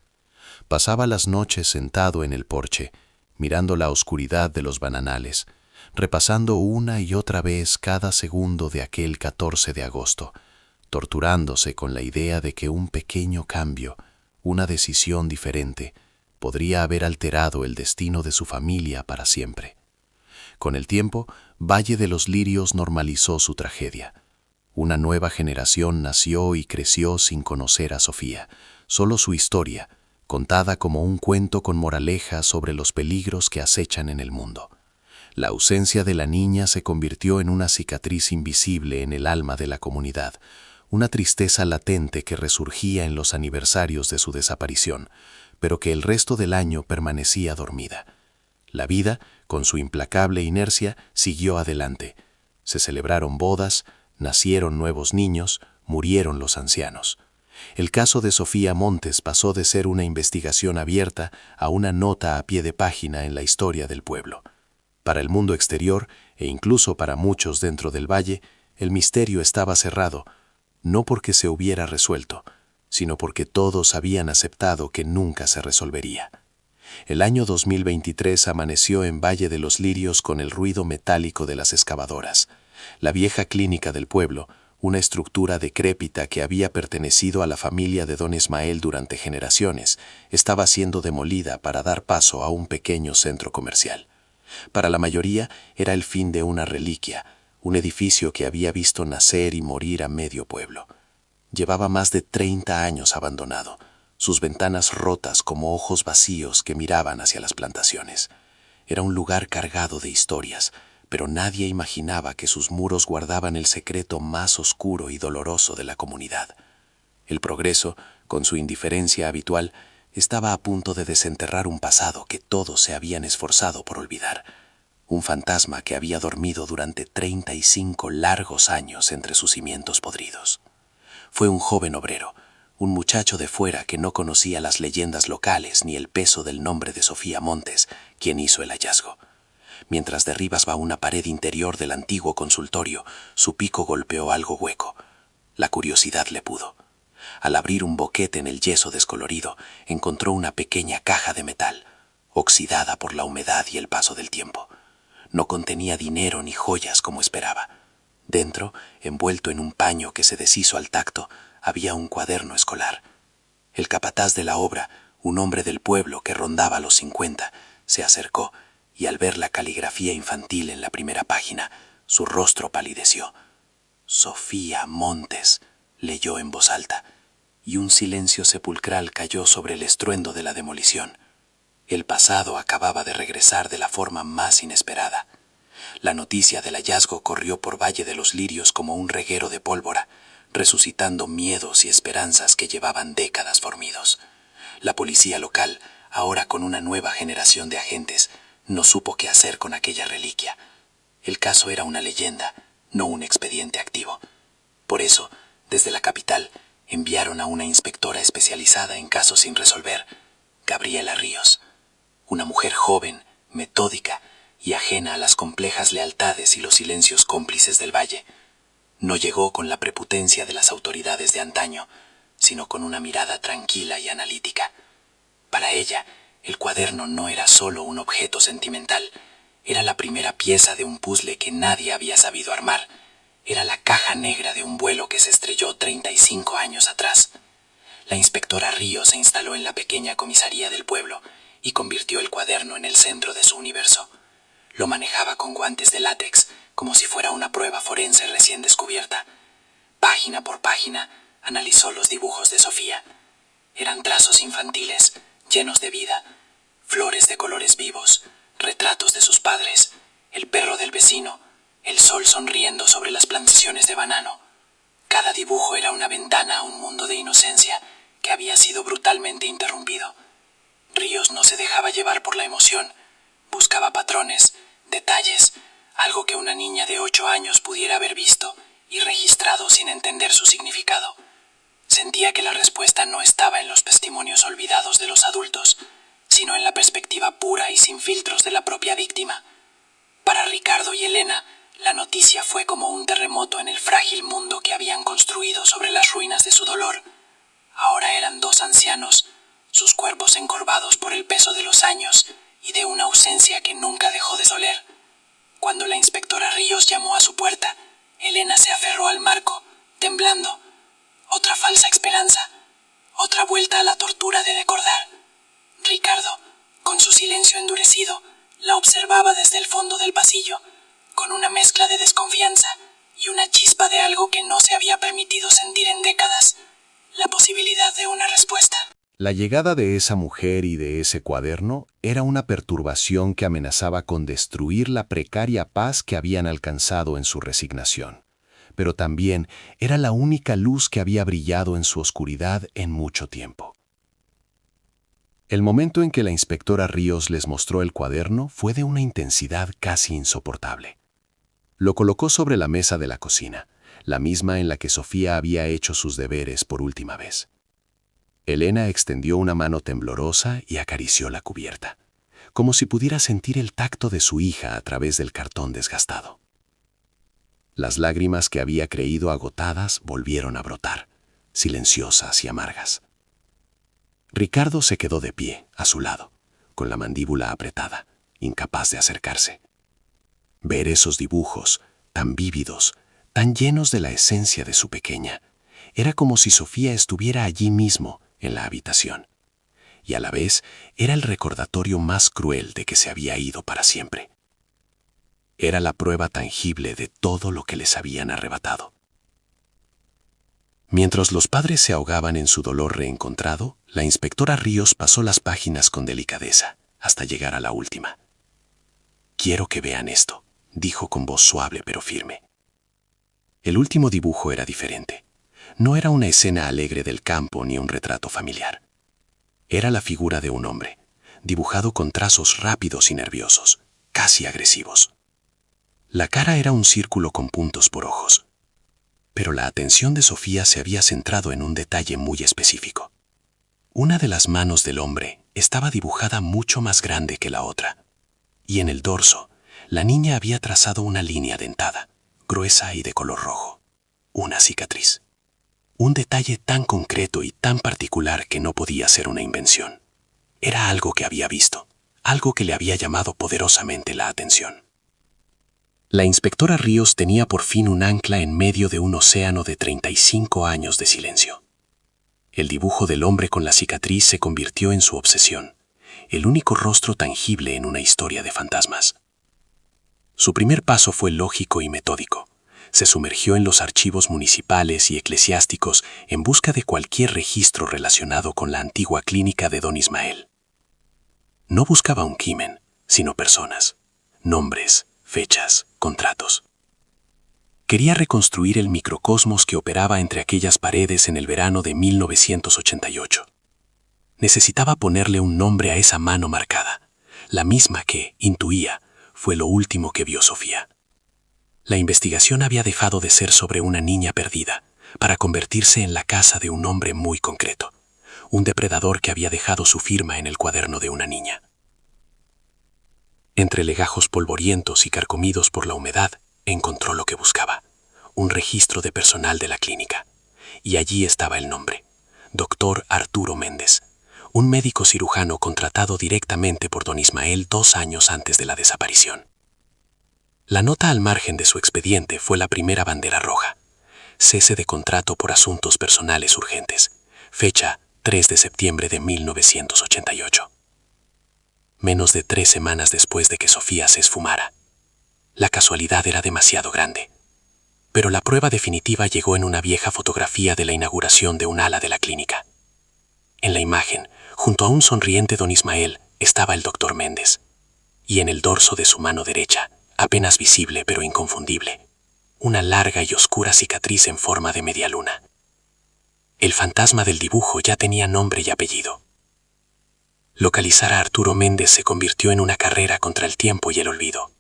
A: Pasaba las noches sentado en el porche, mirando la oscuridad de los bananales, repasando una y otra vez cada segundo de aquel 14 de agosto, torturándose con la idea de que un pequeño cambio, una decisión diferente, podría haber alterado el destino de su familia para siempre. Con el tiempo, Valle de los Lirios normalizó su tragedia. Una nueva generación nació y creció sin conocer a Sofía, solo su historia, contada como un cuento con moraleja sobre los peligros que acechan en el mundo. La ausencia de la niña se convirtió en una cicatriz invisible en el alma de la comunidad, una tristeza latente que resurgía en los aniversarios de su desaparición, pero que el resto del año permanecía dormida. La vida, con su implacable inercia, siguió adelante. Se celebraron bodas, nacieron nuevos niños, murieron los ancianos. El caso de Sofía Montes pasó de ser una investigación abierta a una nota a pie de página en la historia del pueblo. Para el mundo exterior, e incluso para muchos dentro del valle, el misterio estaba cerrado, no porque se hubiera resuelto, sino porque todos habían aceptado que nunca se resolvería. El año 2023 amaneció en Valle de los Lirios con el ruido metálico de las excavadoras. La vieja clínica del pueblo, una estructura decrépita que había pertenecido a la familia de don Ismael durante generaciones, estaba siendo demolida para dar paso a un pequeño centro comercial.
D: Para la mayoría era el fin de una reliquia, un edificio que había visto nacer y morir a medio pueblo. Llevaba más de 30 años abandonado, sus ventanas rotas como ojos vacíos que miraban hacia las plantaciones. Era un lugar cargado de historias, pero nadie imaginaba que sus muros guardaban el secreto más oscuro y doloroso de la comunidad. El progreso, con su indiferencia habitual, estaba a punto de desenterrar un pasado que todos se habían esforzado por olvidar. Un fantasma que había dormido durante 35 largos años entre sus cimientos podridos. Fue un joven obrero, un muchacho de fuera que no conocía las leyendas locales ni el peso del nombre de Sofía Montes, quien hizo el hallazgo. Mientras derribaba una pared interior del antiguo consultorio, su pico golpeó algo hueco. La curiosidad le pudo. Al abrir un boquete en el yeso descolorido, encontró una pequeña caja de metal, oxidada por la humedad y el paso del tiempo. No contenía dinero ni joyas como esperaba. Dentro, envuelto en un paño que se deshizo al tacto, había un cuaderno escolar. El capataz de la obra, un hombre del pueblo que rondaba los 50, se acercó y al ver la caligrafía infantil en la primera página, su rostro palideció. Sofía Montes, leyó en voz alta, y un silencio sepulcral cayó sobre el estruendo de la demolición. El pasado acababa de regresar de la forma más inesperada. La noticia del hallazgo corrió por Valle de los Lirios como un reguero de pólvora, resucitando miedos y esperanzas que llevaban décadas dormidos. La policía local, ahora con una nueva generación de agentes, no supo qué hacer con aquella reliquia. El caso era una leyenda, no un expediente activo. Por eso, desde la capital, enviaron a una inspectora especializada en casos sin resolver, Gabriela Ríos, una mujer joven, metódica y ajena a las complejas lealtades y los silencios cómplices del valle. No llegó con la prepotencia de las autoridades de antaño, sino con una mirada tranquila y analítica. Para ella, el cuaderno no era solo un objeto sentimental, era la primera pieza de un puzzle que nadie había sabido armar. Era la caja negra de un vuelo que se estrelló 35 años atrás. La inspectora Ríos se instaló en la pequeña comisaría del pueblo y convirtió el cuaderno en el centro de su universo. Lo manejaba con guantes de látex, como si fuera una prueba forense recién descubierta. Página por página, analizó los dibujos de Sofía. Eran trazos infantiles, llenos de vida, flores de colores vivos, retratos de sus padres, el perro del vecino, el sol sonriendo sobre las plantaciones de banano. Cada dibujo era una ventana a un mundo de inocencia que había sido brutalmente interrumpido. Ríos no se dejaba llevar por la emoción, buscaba patrones, detalles, algo que una niña de 8 años pudiera haber visto y registrado sin entender su significado. Sentía que la respuesta no estaba en los testimonios olvidados de los adultos, sino en la perspectiva pura y sin filtros de la propia víctima. Para Ricardo y Elena, la noticia fue como un terremoto en el frágil mundo que habían construido sobre las ruinas de su dolor. Ahora eran 2 ancianos, sus cuerpos encorvados por el peso de los años y de una ausencia que nunca dejó de doler. Cuando la inspectora Ríos llamó a su puerta, Elena se aferró al marco, temblando. Otra falsa esperanza, otra vuelta a la tortura de recordar. Ricardo, con su silencio endurecido, la observaba desde el fondo del pasillo, con una mezcla de desconfianza y una chispa de algo que no se había permitido sentir en décadas, la posibilidad de una respuesta.
A: La llegada de esa mujer y de ese cuaderno era una perturbación que amenazaba con destruir la precaria paz que habían alcanzado en su resignación. Pero también era la única luz que había brillado en su oscuridad en mucho tiempo. El momento en que la inspectora Ríos les mostró el cuaderno fue de una intensidad casi insoportable. Lo colocó sobre la mesa de la cocina, la misma en la que Sofía había hecho sus deberes por última vez. Elena extendió una mano temblorosa y acarició la cubierta, como si pudiera sentir el tacto de su hija a través del cartón desgastado. Las lágrimas que había creído agotadas volvieron a brotar, silenciosas y amargas. Ricardo se quedó de pie, a su lado, con la mandíbula apretada, incapaz de acercarse. Ver esos dibujos, tan vívidos, tan llenos de la esencia de su pequeña, era como si Sofía estuviera allí mismo, en la habitación, y a la vez era el recordatorio más cruel de que se había ido para siempre.
D: Era la prueba tangible de todo lo que les habían arrebatado. Mientras los padres se ahogaban en su dolor reencontrado, la inspectora Ríos pasó las páginas con delicadeza, hasta llegar a la última. «Quiero que vean esto», dijo con voz suave pero firme. El último dibujo era diferente. No era una escena alegre del campo ni un retrato familiar. Era la figura de un hombre, dibujado con trazos rápidos y nerviosos, casi agresivos. La cara era un círculo con puntos por ojos. Pero la atención de Sofía se había centrado en un detalle muy específico. Una de las manos del hombre estaba dibujada mucho más grande que la otra, y en el dorso, la niña había trazado una línea dentada, gruesa y de color rojo, una cicatriz. Un detalle tan concreto y tan particular que no podía ser una invención. Era algo que había visto, algo que le había llamado poderosamente la atención. La inspectora Ríos tenía por fin un ancla en medio de un océano de 35 años de silencio. El dibujo del hombre con la cicatriz se convirtió en su obsesión, el único rostro tangible en una historia de fantasmas. Su primer paso fue lógico y metódico. Se sumergió en los archivos municipales y eclesiásticos en busca de cualquier registro relacionado con la antigua clínica de don Ismael. No buscaba un crimen, sino personas, nombres, fechas, contratos. Quería reconstruir el microcosmos que operaba entre aquellas paredes en el verano de 1988. Necesitaba ponerle un nombre a esa mano marcada, la misma que, intuía, fue lo último que vio Sofía. La investigación había dejado de ser sobre una niña perdida para convertirse en la casa de un hombre muy concreto, un depredador que había dejado su firma en el cuaderno de una niña. Entre legajos polvorientos y carcomidos por la humedad, encontró lo que buscaba, un registro de personal de la clínica. Y allí estaba el nombre, Dr. Arturo Méndez, un médico cirujano contratado directamente por don Ismael 2 años antes de la desaparición. La nota al margen de su expediente fue la primera bandera roja. Cese de contrato por asuntos personales urgentes. Fecha 3 de septiembre de 1988. Menos de 3 semanas después de que Sofía se esfumara. La casualidad era demasiado grande. Pero la prueba definitiva llegó en una vieja fotografía de la inauguración de un ala de la clínica. En la imagen, junto a un sonriente don Ismael, estaba el doctor Méndez. Y en el dorso de su mano derecha, apenas visible pero inconfundible, una larga y oscura cicatriz en forma de media luna. El fantasma del dibujo ya tenía nombre y apellido. Localizar a Arturo Méndez se convirtió en una carrera contra el tiempo y el olvido.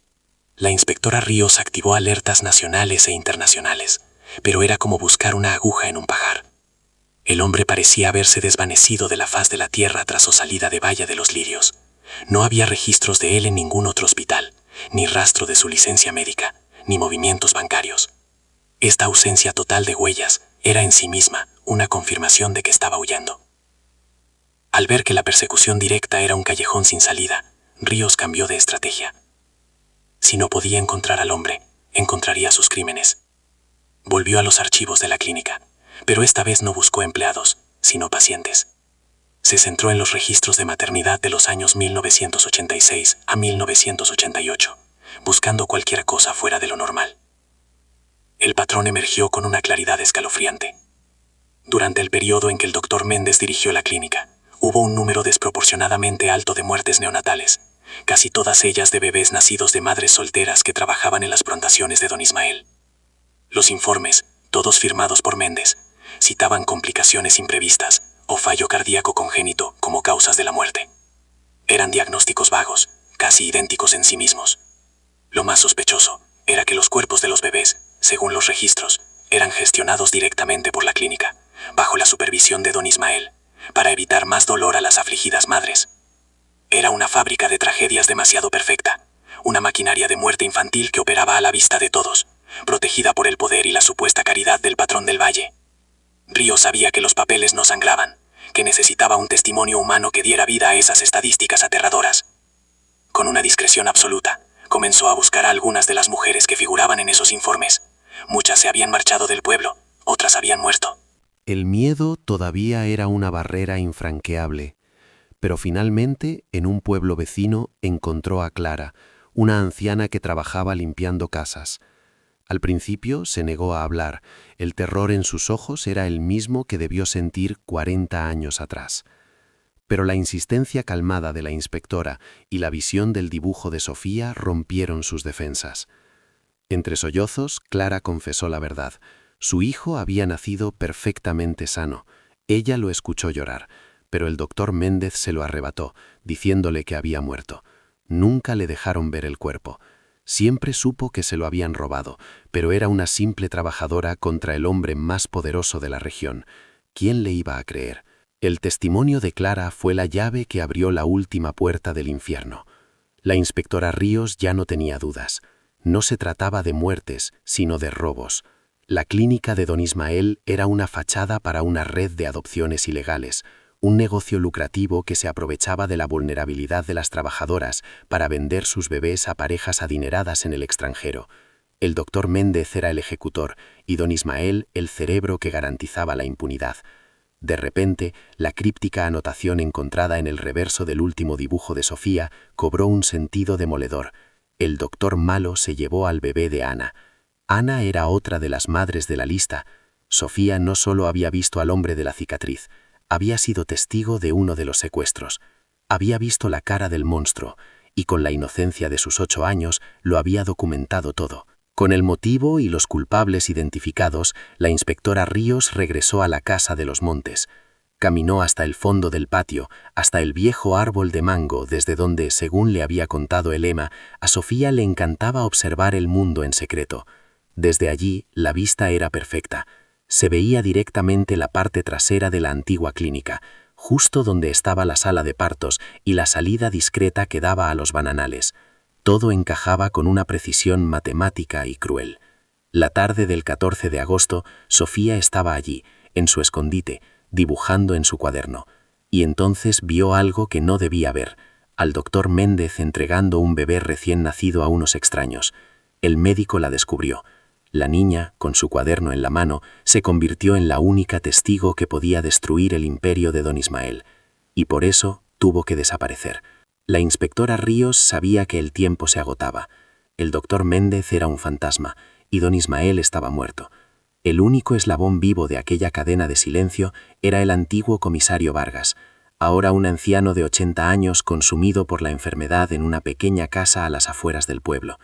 D: La inspectora Ríos activó alertas nacionales e internacionales, pero era como buscar una aguja en un pajar. El hombre parecía haberse desvanecido de la faz de la tierra tras su salida de Valle de los Lirios. No había registros de él en ningún otro hospital, ni rastro de su licencia médica, ni movimientos bancarios. Esta ausencia total de huellas era en sí misma una confirmación de que estaba huyendo. Al ver que la persecución directa era un callejón sin salida, Ríos cambió de estrategia. Si no podía encontrar al hombre, encontraría sus crímenes. Volvió a los archivos de la clínica, pero esta vez no buscó empleados, sino pacientes. Se centró en los registros de maternidad de los años 1986 a 1988, buscando cualquier cosa fuera de lo normal. El patrón emergió con una claridad escalofriante. Durante el periodo en que el doctor Méndez dirigió la clínica, hubo un número desproporcionadamente alto de muertes neonatales, casi todas ellas de bebés nacidos de madres solteras que trabajaban en las plantaciones de don Ismael. Los informes, todos firmados por Méndez, citaban complicaciones imprevistas o fallo cardíaco congénito como causas de la muerte. Eran diagnósticos vagos, casi idénticos en sí mismos. Lo más sospechoso era que los cuerpos de los bebés, según los registros, eran gestionados directamente por la clínica, bajo la supervisión de don Ismael, para evitar más dolor a las afligidas madres. Era una fábrica de tragedias demasiado perfecta, una maquinaria de muerte infantil que operaba a la vista de todos, protegida por el poder y la supuesta caridad del patrón del Valle. Ríos sabía que los papeles no sangraban, que necesitaba un testimonio humano que diera vida a esas estadísticas aterradoras. Con una discreción absoluta, comenzó a buscar a algunas de las mujeres que figuraban en esos informes. Muchas se habían marchado del pueblo, otras habían muerto.
F: El miedo todavía era una barrera infranqueable, pero finalmente, en un pueblo vecino, encontró a Clara, una anciana que trabajaba limpiando casas. Al principio se negó a hablar. El terror en sus ojos era el mismo que debió sentir 40 años atrás. Pero la insistencia calmada de la inspectora y la visión del dibujo de Sofía rompieron sus defensas. Entre sollozos, Clara confesó la verdad. Su hijo había nacido perfectamente sano. Ella lo escuchó llorar, pero el doctor Méndez se lo arrebató, diciéndole que había muerto. Nunca le dejaron ver el cuerpo. Siempre supo que se lo habían robado, pero era una simple trabajadora contra el hombre más poderoso de la región. ¿Quién le iba a creer? El testimonio de Clara fue la llave que abrió la última puerta del infierno. La inspectora Ríos ya no tenía dudas. No se trataba de muertes, sino de robos. La clínica de don Ismael era una fachada para una red de adopciones ilegales, un negocio lucrativo que se aprovechaba de la vulnerabilidad de las trabajadoras para vender sus bebés a parejas adineradas en el extranjero. El doctor Méndez era el ejecutor y don Ismael el cerebro que garantizaba la impunidad. De repente, la críptica anotación encontrada en el reverso del último dibujo de Sofía cobró un sentido demoledor. El doctor malo se llevó al bebé de Ana. Ana era otra de las madres de la lista. Sofía no solo había visto al hombre de la cicatriz, había sido testigo de uno de los secuestros. Había visto la cara del monstruo y con la inocencia de sus 8 años lo había documentado todo. Con el motivo y los culpables identificados, la inspectora Ríos regresó a la casa de los Montes. Caminó hasta el fondo del patio, hasta el viejo árbol de mango, desde donde, según le había contado Elena, a Sofía le encantaba observar el mundo en secreto. Desde allí, la vista era perfecta. Se veía directamente la parte trasera de la antigua clínica, justo donde estaba la sala de partos y la salida discreta que daba a los bananales. Todo encajaba con una precisión matemática y cruel. La tarde del 14 de agosto, Sofía estaba allí, en su escondite, dibujando en su cuaderno, y entonces vio algo que no debía ver, al doctor Méndez entregando un bebé recién nacido a unos extraños. El médico la descubrió. La niña, con su cuaderno en la mano, se convirtió en la única testigo que podía destruir el imperio de don Ismael, y por eso tuvo que desaparecer. La inspectora Ríos sabía que el tiempo se agotaba. El doctor Méndez era un fantasma, y don Ismael estaba muerto. El único eslabón vivo de aquella cadena de silencio era el antiguo comisario Vargas, ahora un anciano de 80 años consumido por la enfermedad en una pequeña casa a las afueras del pueblo.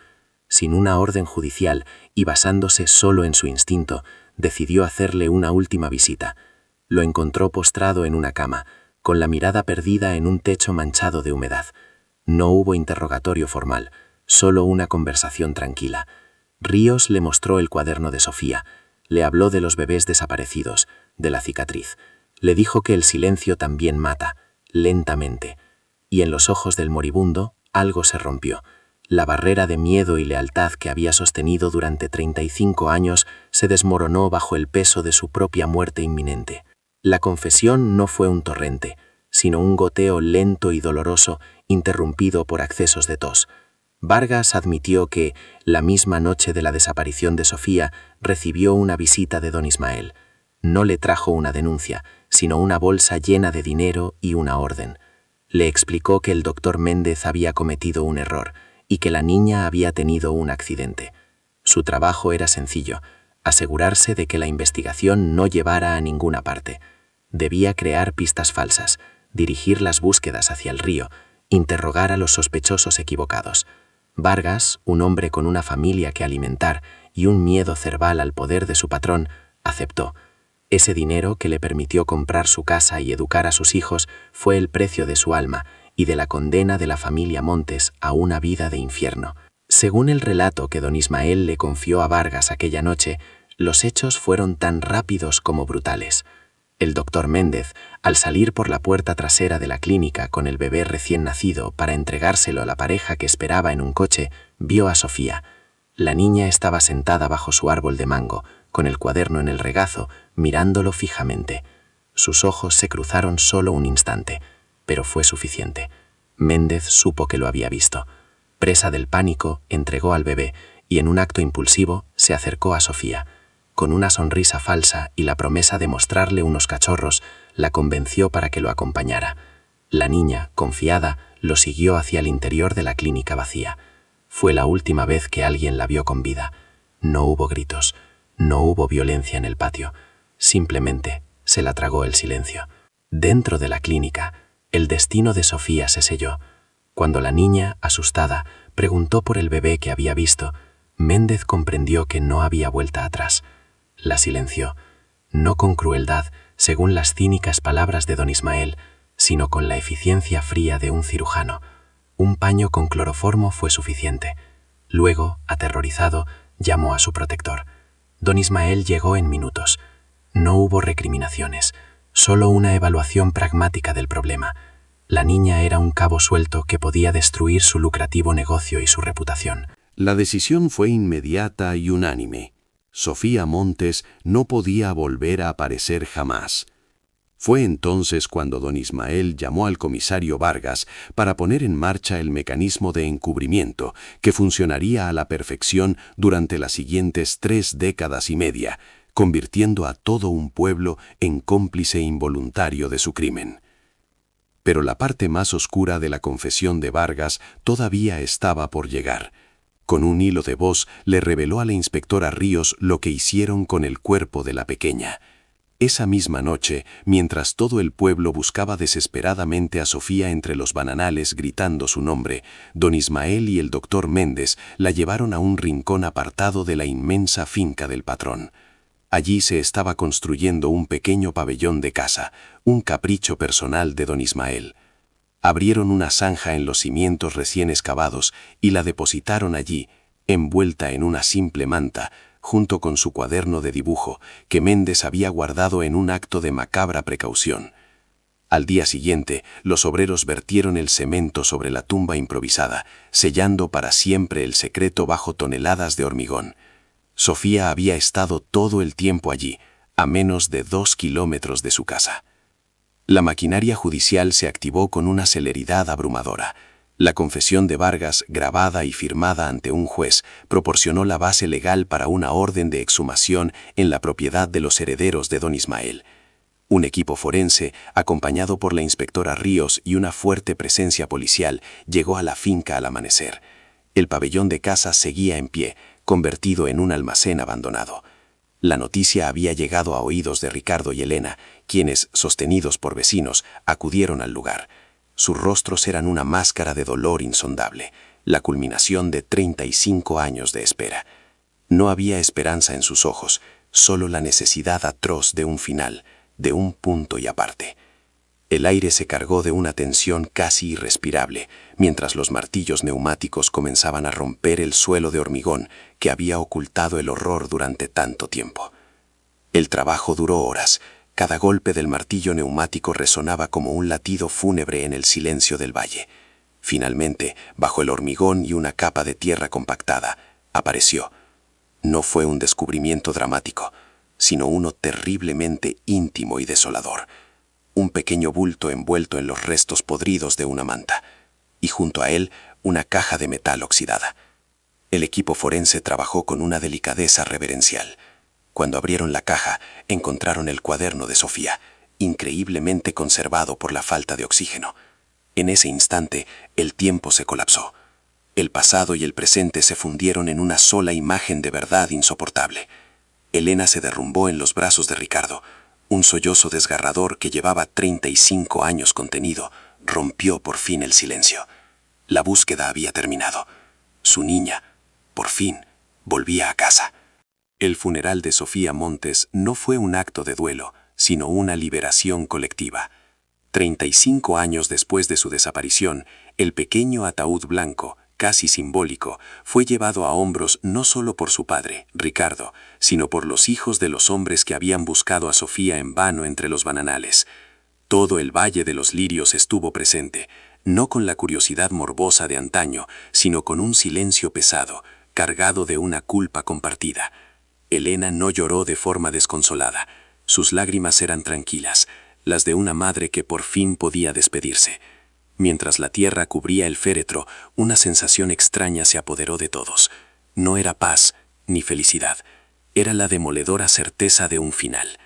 F: Sin una orden judicial y basándose solo en su instinto, decidió hacerle una última visita. Lo encontró postrado en una cama, con la mirada perdida en un techo manchado de humedad. No hubo interrogatorio formal, solo una conversación tranquila. Ríos le mostró el cuaderno de Sofía, le habló de los bebés desaparecidos, de la cicatriz. Le dijo que el silencio también mata, lentamente. Y en los ojos del moribundo algo se rompió. La barrera de miedo y lealtad que había sostenido durante 35 años se desmoronó bajo el peso de su propia muerte inminente. La confesión no fue un torrente, sino un goteo lento y doloroso interrumpido por accesos de tos. Vargas admitió que, la misma noche de la desaparición de Sofía, recibió una visita de don Ismael. No le trajo una denuncia, sino una bolsa llena de dinero y una orden. Le explicó que el doctor Méndez había cometido un error y que la niña había tenido un accidente. Su trabajo era sencillo, asegurarse de que la investigación no llevara a ninguna parte. Debía crear pistas falsas, dirigir las búsquedas hacia el río, interrogar a los sospechosos equivocados. Vargas, un hombre con una familia que alimentar y un miedo cerval al poder de su patrón, aceptó. Ese dinero que le permitió comprar su casa y educar a sus hijos fue el precio de su alma y de la condena de la familia Montes a una vida de infierno. Según el relato que don Ismael le confió a Vargas aquella noche, los hechos fueron tan rápidos como brutales. El doctor Méndez, al salir por la puerta trasera de la clínica con el bebé recién nacido para entregárselo a la pareja que esperaba en un coche, vio a Sofía. La niña estaba sentada bajo su árbol de mango, con el cuaderno en el regazo, mirándolo fijamente. Sus ojos se cruzaron solo un instante, pero fue suficiente. Méndez supo que lo había visto. Presa del pánico, entregó al bebé y en un acto impulsivo se acercó a Sofía. Con una sonrisa falsa y la promesa de mostrarle unos cachorros, la convenció para que lo acompañara. La niña, confiada, lo siguió hacia el interior de la clínica vacía.
C: Fue la última vez que alguien la vio con vida. No hubo gritos, no hubo violencia en el patio. Simplemente se la tragó el silencio. Dentro de la clínica, el destino de Sofía se selló. Cuando la niña, asustada, preguntó por el bebé que había visto, Méndez comprendió que no había vuelta atrás. La silenció, no con crueldad, según las cínicas palabras de don Ismael, sino con la eficiencia fría de un cirujano. Un paño con cloroformo fue suficiente. Luego, aterrorizado, llamó a su protector. Don Ismael llegó en minutos. No hubo recriminaciones, solo una evaluación pragmática del problema. La niña era un cabo suelto que podía destruir su lucrativo negocio y su reputación.
D: La decisión fue inmediata y unánime. Sofía Montes no podía volver a aparecer jamás. Fue entonces cuando don Ismael llamó al comisario Vargas para poner en marcha el mecanismo de encubrimiento que funcionaría a la perfección durante las siguientes 3 décadas y media, convirtiendo a todo un pueblo en cómplice involuntario de su crimen. Pero la parte más oscura de la confesión de Vargas todavía estaba por llegar. Con un hilo de voz le reveló a la inspectora Ríos lo que hicieron con el cuerpo de la pequeña. Esa misma noche, mientras todo el pueblo buscaba desesperadamente a Sofía entre los bananales gritando su nombre, don Ismael y el doctor Méndez la llevaron a un rincón apartado de la inmensa finca del patrón. Allí se estaba construyendo un pequeño pabellón de caza, un capricho personal de don Ismael. Abrieron una zanja en los cimientos recién excavados y la depositaron allí, envuelta en una simple manta, junto con su cuaderno de dibujo, que Méndez había guardado en un acto de macabra precaución. Al día siguiente, los obreros vertieron el cemento sobre la tumba improvisada, sellando para siempre el secreto bajo toneladas de hormigón. Sofía había estado todo el tiempo allí, a menos de 2 kilómetros de su casa. La maquinaria judicial se activó con una celeridad abrumadora. La confesión de Vargas, grabada y firmada ante un juez, proporcionó la base legal para una orden de exhumación en la propiedad de los herederos de don Ismael. Un equipo forense, acompañado por la inspectora Ríos y una fuerte presencia policial, llegó a la finca al amanecer. El pabellón de caza seguía en pie, convertido en un almacén abandonado. La noticia había llegado a oídos de Ricardo y Elena, quienes, sostenidos por vecinos, acudieron al lugar. Sus rostros eran una máscara de dolor insondable, la culminación de 35 años de espera. No había esperanza en sus ojos, solo la necesidad atroz de un final, de un punto y aparte. El aire se cargó de una tensión casi irrespirable, mientras los martillos neumáticos comenzaban a romper el suelo de hormigón que había ocultado el horror durante tanto tiempo. El trabajo duró horas. Cada golpe del martillo neumático resonaba como un latido fúnebre en el silencio del valle. Finalmente, bajo el hormigón y una capa de tierra compactada, apareció. No fue un descubrimiento dramático, sino uno terriblemente íntimo y desolador. Un pequeño bulto envuelto en los restos podridos de una manta, y junto a él una caja de metal oxidada. El equipo forense trabajó con una delicadeza reverencial. Cuando abrieron la caja, encontraron el cuaderno de Sofía, increíblemente conservado por la falta de oxígeno. En ese instante, el tiempo se colapsó. El pasado y el presente se fundieron en una sola imagen de verdad insoportable. Elena se derrumbó en los brazos de Ricardo. Un sollozo desgarrador que llevaba 35 años contenido rompió por fin el silencio. La búsqueda había terminado. Su niña, por fin, volvía a casa. El funeral de Sofía Montes no fue un acto de duelo, sino una liberación colectiva. 35 años después de su desaparición, el pequeño ataúd blanco, casi simbólico, fue llevado a hombros no solo por su padre, Ricardo, sino por los hijos de los hombres que habían buscado a Sofía en vano entre los bananales. Todo el Valle de los Lirios estuvo presente, no con la curiosidad morbosa de antaño, sino con un silencio pesado, cargado de una culpa compartida. Elena no lloró de forma desconsolada. Sus lágrimas eran tranquilas, las de una madre que por fin podía despedirse. Mientras la tierra cubría el féretro, una sensación extraña se apoderó de todos. No era paz ni felicidad, era la demoledora certeza de un final.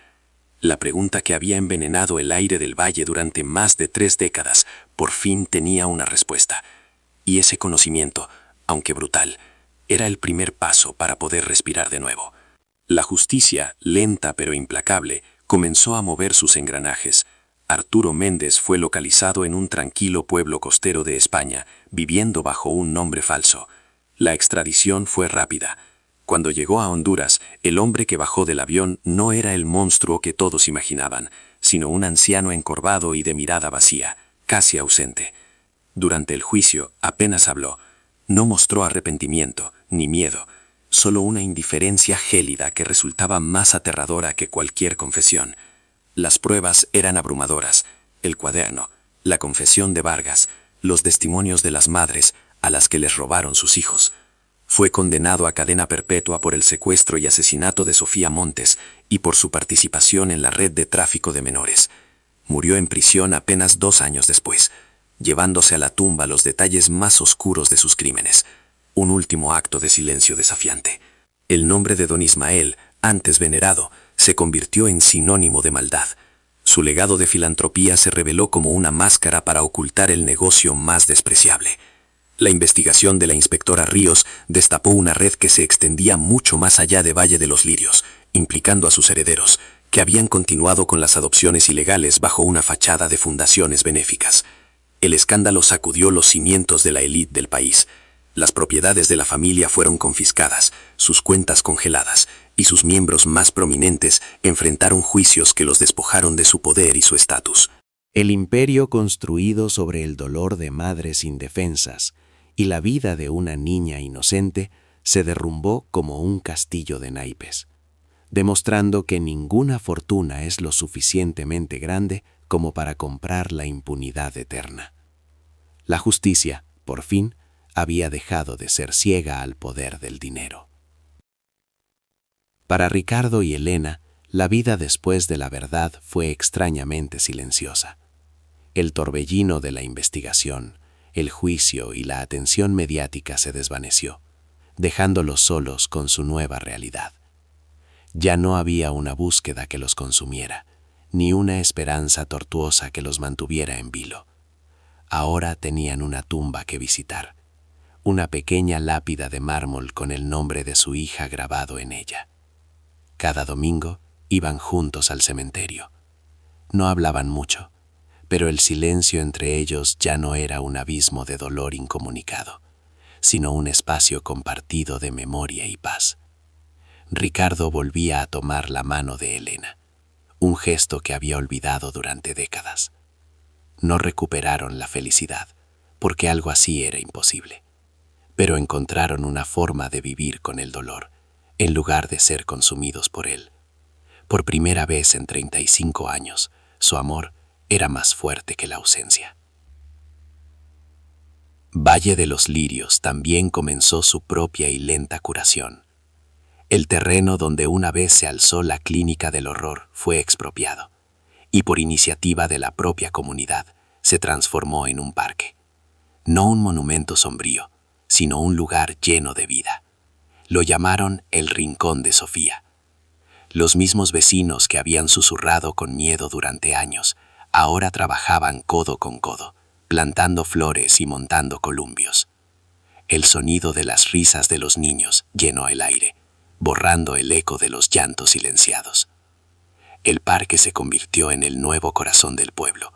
D: La pregunta que había envenenado el aire del valle durante más de 3 décadas, por fin tenía una respuesta. Y ese conocimiento, aunque brutal, era el primer paso para poder respirar de nuevo. La justicia, lenta pero implacable, comenzó a mover sus engranajes. Arturo Méndez fue localizado en un tranquilo pueblo costero de España, viviendo bajo un nombre falso. La extradición fue rápida. Cuando llegó a Honduras, el hombre que bajó del avión no era el monstruo que todos imaginaban, sino un anciano encorvado y de mirada vacía, casi ausente. Durante el juicio apenas habló. No mostró arrepentimiento ni miedo, solo una indiferencia gélida que resultaba más aterradora que cualquier confesión. Las pruebas eran abrumadoras: el cuaderno, la confesión de Vargas, los testimonios de las madres a las que les robaron sus hijos. Fue condenado a cadena perpetua por el secuestro y asesinato de Sofía Montes y por su participación en la red de tráfico de menores. Murió en prisión apenas 2 años después, llevándose a la tumba los detalles más oscuros de sus crímenes. Un último acto de silencio desafiante. El nombre de don Ismael, antes venerado, se convirtió en sinónimo de maldad. Su legado de filantropía se reveló como una máscara para ocultar el negocio más despreciable. La investigación de la inspectora Ríos destapó una red que se extendía mucho más allá de Valle de los Lirios, implicando a sus herederos, que habían continuado con las adopciones ilegales bajo una fachada de fundaciones benéficas. El escándalo sacudió los cimientos de la élite del país. Las propiedades de la familia fueron confiscadas, sus cuentas congeladas, y sus miembros más prominentes enfrentaron juicios que los despojaron de su poder y su estatus.
F: El imperio construido sobre el dolor de madres indefensas y la vida de una niña inocente se derrumbó como un castillo de naipes, demostrando que ninguna fortuna es lo suficientemente grande como para comprar la impunidad eterna. La justicia, por fin, había dejado de ser ciega al poder del dinero. Para Ricardo y Elena, la vida después de la verdad fue extrañamente silenciosa. El torbellino de la investigación, el juicio y la atención mediática se desvaneció, dejándolos solos con su nueva realidad. Ya no había una búsqueda que los consumiera, ni una esperanza tortuosa que los mantuviera en vilo. Ahora tenían una tumba que visitar, una pequeña lápida de mármol con el nombre de su hija grabado en ella. Cada domingo iban juntos al cementerio. No hablaban mucho, pero el silencio entre ellos ya no era un abismo de dolor incomunicado, sino un espacio compartido de memoria y paz. Ricardo volvía a tomar la mano de Elena, un gesto que había olvidado durante décadas. No recuperaron la felicidad, porque algo así era imposible, pero encontraron una forma de vivir con el dolor, en lugar de ser consumidos por él. Por primera vez en 35 años, su amor era más fuerte que la ausencia. Valle de los Lirios también comenzó su propia y lenta curación. El terreno donde una vez se alzó la clínica del horror fue expropiado, y por iniciativa de la propia comunidad se transformó en un parque. No un monumento sombrío, sino un lugar lleno de vida. Lo llamaron el Rincón de Sofía. Los mismos vecinos que habían susurrado con miedo durante años, ahora trabajaban codo con codo, plantando flores y montando columpios. El sonido de las risas de los niños llenó el aire, borrando el eco de los llantos silenciados. El parque se convirtió en el nuevo corazón del pueblo,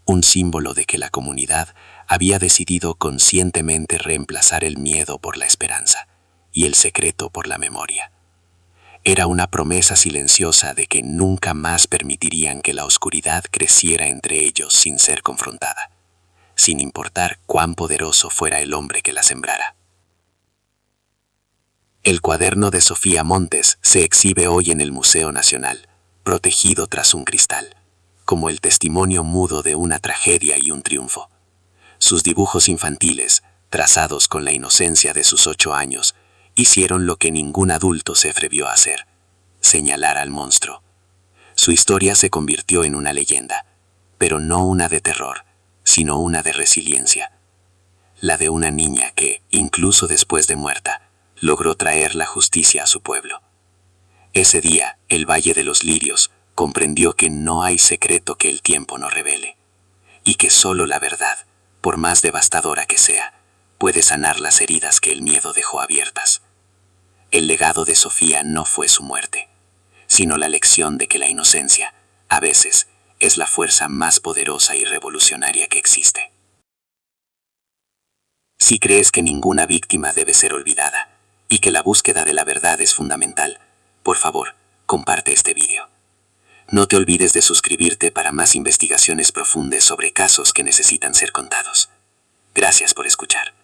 F: un símbolo de que la comunidad había decidido conscientemente reemplazar el miedo por la esperanza y el secreto por la memoria. Era una promesa silenciosa de que nunca más permitirían que la oscuridad creciera entre ellos sin ser confrontada, sin importar cuán poderoso fuera el hombre que la sembrara. El cuaderno de Sofía Montes se exhibe hoy en el Museo Nacional, protegido tras un cristal, como el testimonio mudo de una tragedia y un triunfo. Sus dibujos infantiles, trazados con la inocencia de sus 8 años, hicieron lo que ningún adulto se atrevió a hacer: señalar al monstruo. Su historia se convirtió en una leyenda, pero no una de terror, sino una de resiliencia. La de una niña que, incluso después de muerta, logró traer la justicia a su pueblo. Ese día, el Valle de los Lirios comprendió que no hay secreto que el tiempo no revele, y que solo la verdad, por más devastadora que sea,
C: puede sanar las heridas que el miedo dejó abiertas. El legado de Sofía no fue su muerte, sino la lección de que la inocencia, a veces, es la fuerza más poderosa y revolucionaria que existe. Si crees que ninguna víctima debe ser olvidada y que la búsqueda de la verdad es fundamental, por favor, comparte este vídeo. No te olvides de suscribirte para más investigaciones profundas sobre casos que necesitan ser contados. Gracias por escuchar.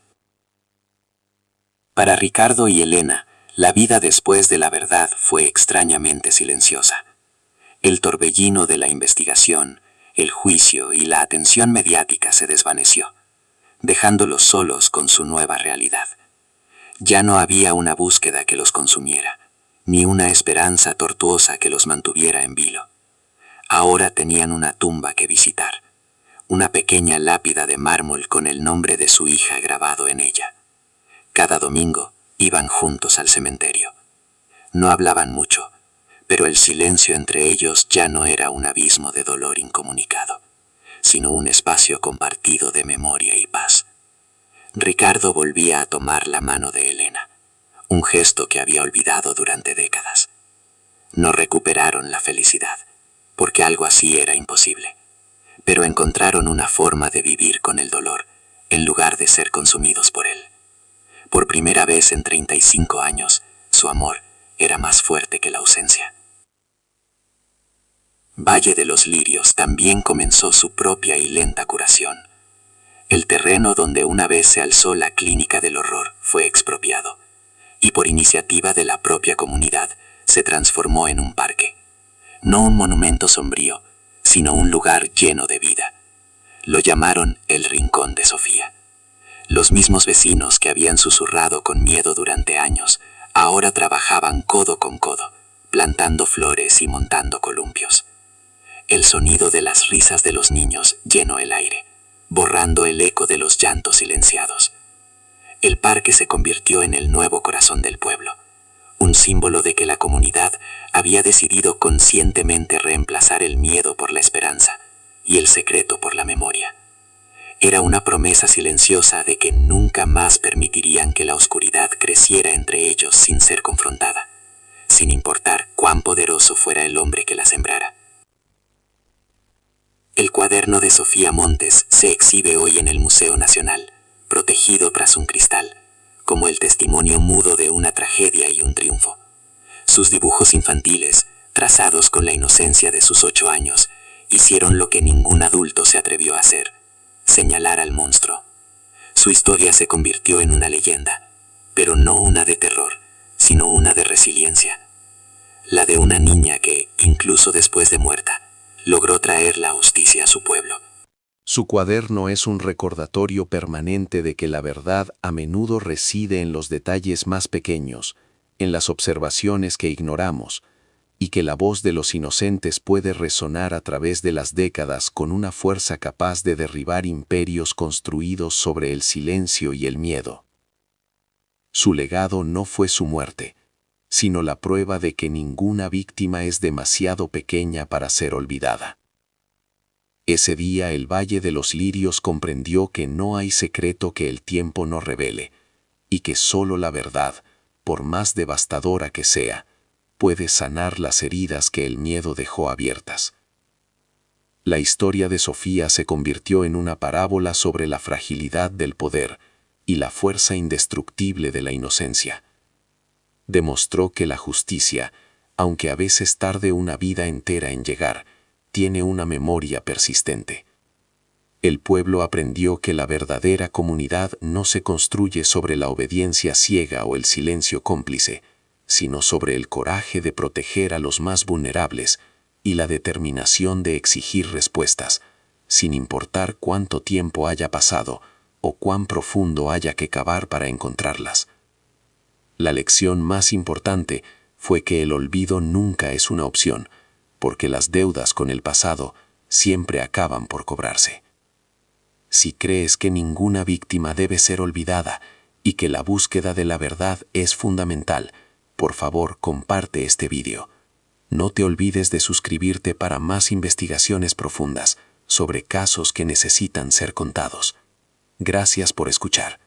C: Para Ricardo y Elena, la vida después de la verdad fue extrañamente silenciosa. El torbellino de la investigación, el juicio y la atención mediática se desvaneció, dejándolos solos con su nueva realidad. Ya no había una búsqueda que los consumiera, ni una esperanza tortuosa que los mantuviera en vilo. Ahora tenían una tumba que visitar, una pequeña lápida de mármol con el nombre de su hija grabado en ella. Cada domingo iban juntos al cementerio. No hablaban mucho, pero el silencio entre ellos ya no era un abismo de dolor incomunicado, sino un espacio compartido de memoria y paz. Ricardo volvía a tomar la mano de Elena, un gesto que había olvidado durante décadas. No recuperaron la felicidad, porque algo así era imposible, pero encontraron una forma de vivir con el dolor, en lugar de ser consumidos por él. Por primera vez en 35 años, su amor era más fuerte que la ausencia. Valle de los Lirios también comenzó su propia y lenta curación. El terreno donde una vez se alzó la clínica del horror fue expropiado, y por iniciativa de la propia comunidad se transformó en un parque. No un monumento sombrío, sino un lugar lleno de vida. Lo llamaron el Rincón de Sofía. Los mismos vecinos que habían susurrado con miedo durante años, ahora trabajaban codo con codo, plantando flores y montando columpios. El sonido de las risas de los niños llenó el aire, borrando el eco de los llantos silenciados. El parque se convirtió en el nuevo corazón del pueblo, un símbolo de que la comunidad había decidido conscientemente reemplazar el miedo por la esperanza y el secreto por la memoria. Era una promesa silenciosa de que nunca más permitirían que la oscuridad creciera entre ellos sin ser confrontada, sin importar cuán poderoso fuera el hombre que la sembrara. El cuaderno de Sofía Montes se exhibe hoy en el Museo Nacional, protegido tras un cristal, como el testimonio mudo de una tragedia y un triunfo. Sus dibujos infantiles, trazados con la inocencia de sus 8 años, hicieron lo que ningún adulto se atrevió a hacer: señalar al monstruo. Su historia se convirtió en una leyenda, pero no una de terror, sino una de resiliencia. La de una niña que, incluso después de muerta, logró traer la justicia a su pueblo.
A: Su cuaderno es un recordatorio permanente de que la verdad a menudo reside en los detalles más pequeños, en las observaciones que ignoramos, y que la voz de los inocentes puede resonar a través de las décadas con una fuerza capaz de derribar imperios construidos sobre el silencio y el miedo. Su legado no fue su muerte, sino la prueba de que ninguna víctima es demasiado pequeña para ser olvidada. Ese día el Valle de los Lirios comprendió que no hay secreto que el tiempo no revele, y que solo la verdad, por más devastadora que sea, puede sanar las heridas que el miedo dejó abiertas. La historia de Sofía se convirtió en una parábola sobre la fragilidad del poder y la fuerza indestructible de la inocencia. Demostró que la justicia, aunque a veces tarde una vida entera en llegar, tiene una memoria persistente. El pueblo aprendió que la verdadera comunidad no se construye sobre la obediencia ciega o el silencio cómplice, sino sobre el coraje de proteger a los más vulnerables y la determinación de exigir respuestas, sin importar cuánto tiempo haya pasado o cuán profundo haya que cavar para encontrarlas. La lección más importante fue que el olvido nunca es una opción, porque las deudas con el pasado siempre acaban por cobrarse. Si crees que ninguna víctima debe ser olvidada y que la búsqueda de la verdad es fundamental, por favor comparte este vídeo. No te olvides de suscribirte para más investigaciones profundas sobre casos que necesitan ser contados. Gracias por escuchar.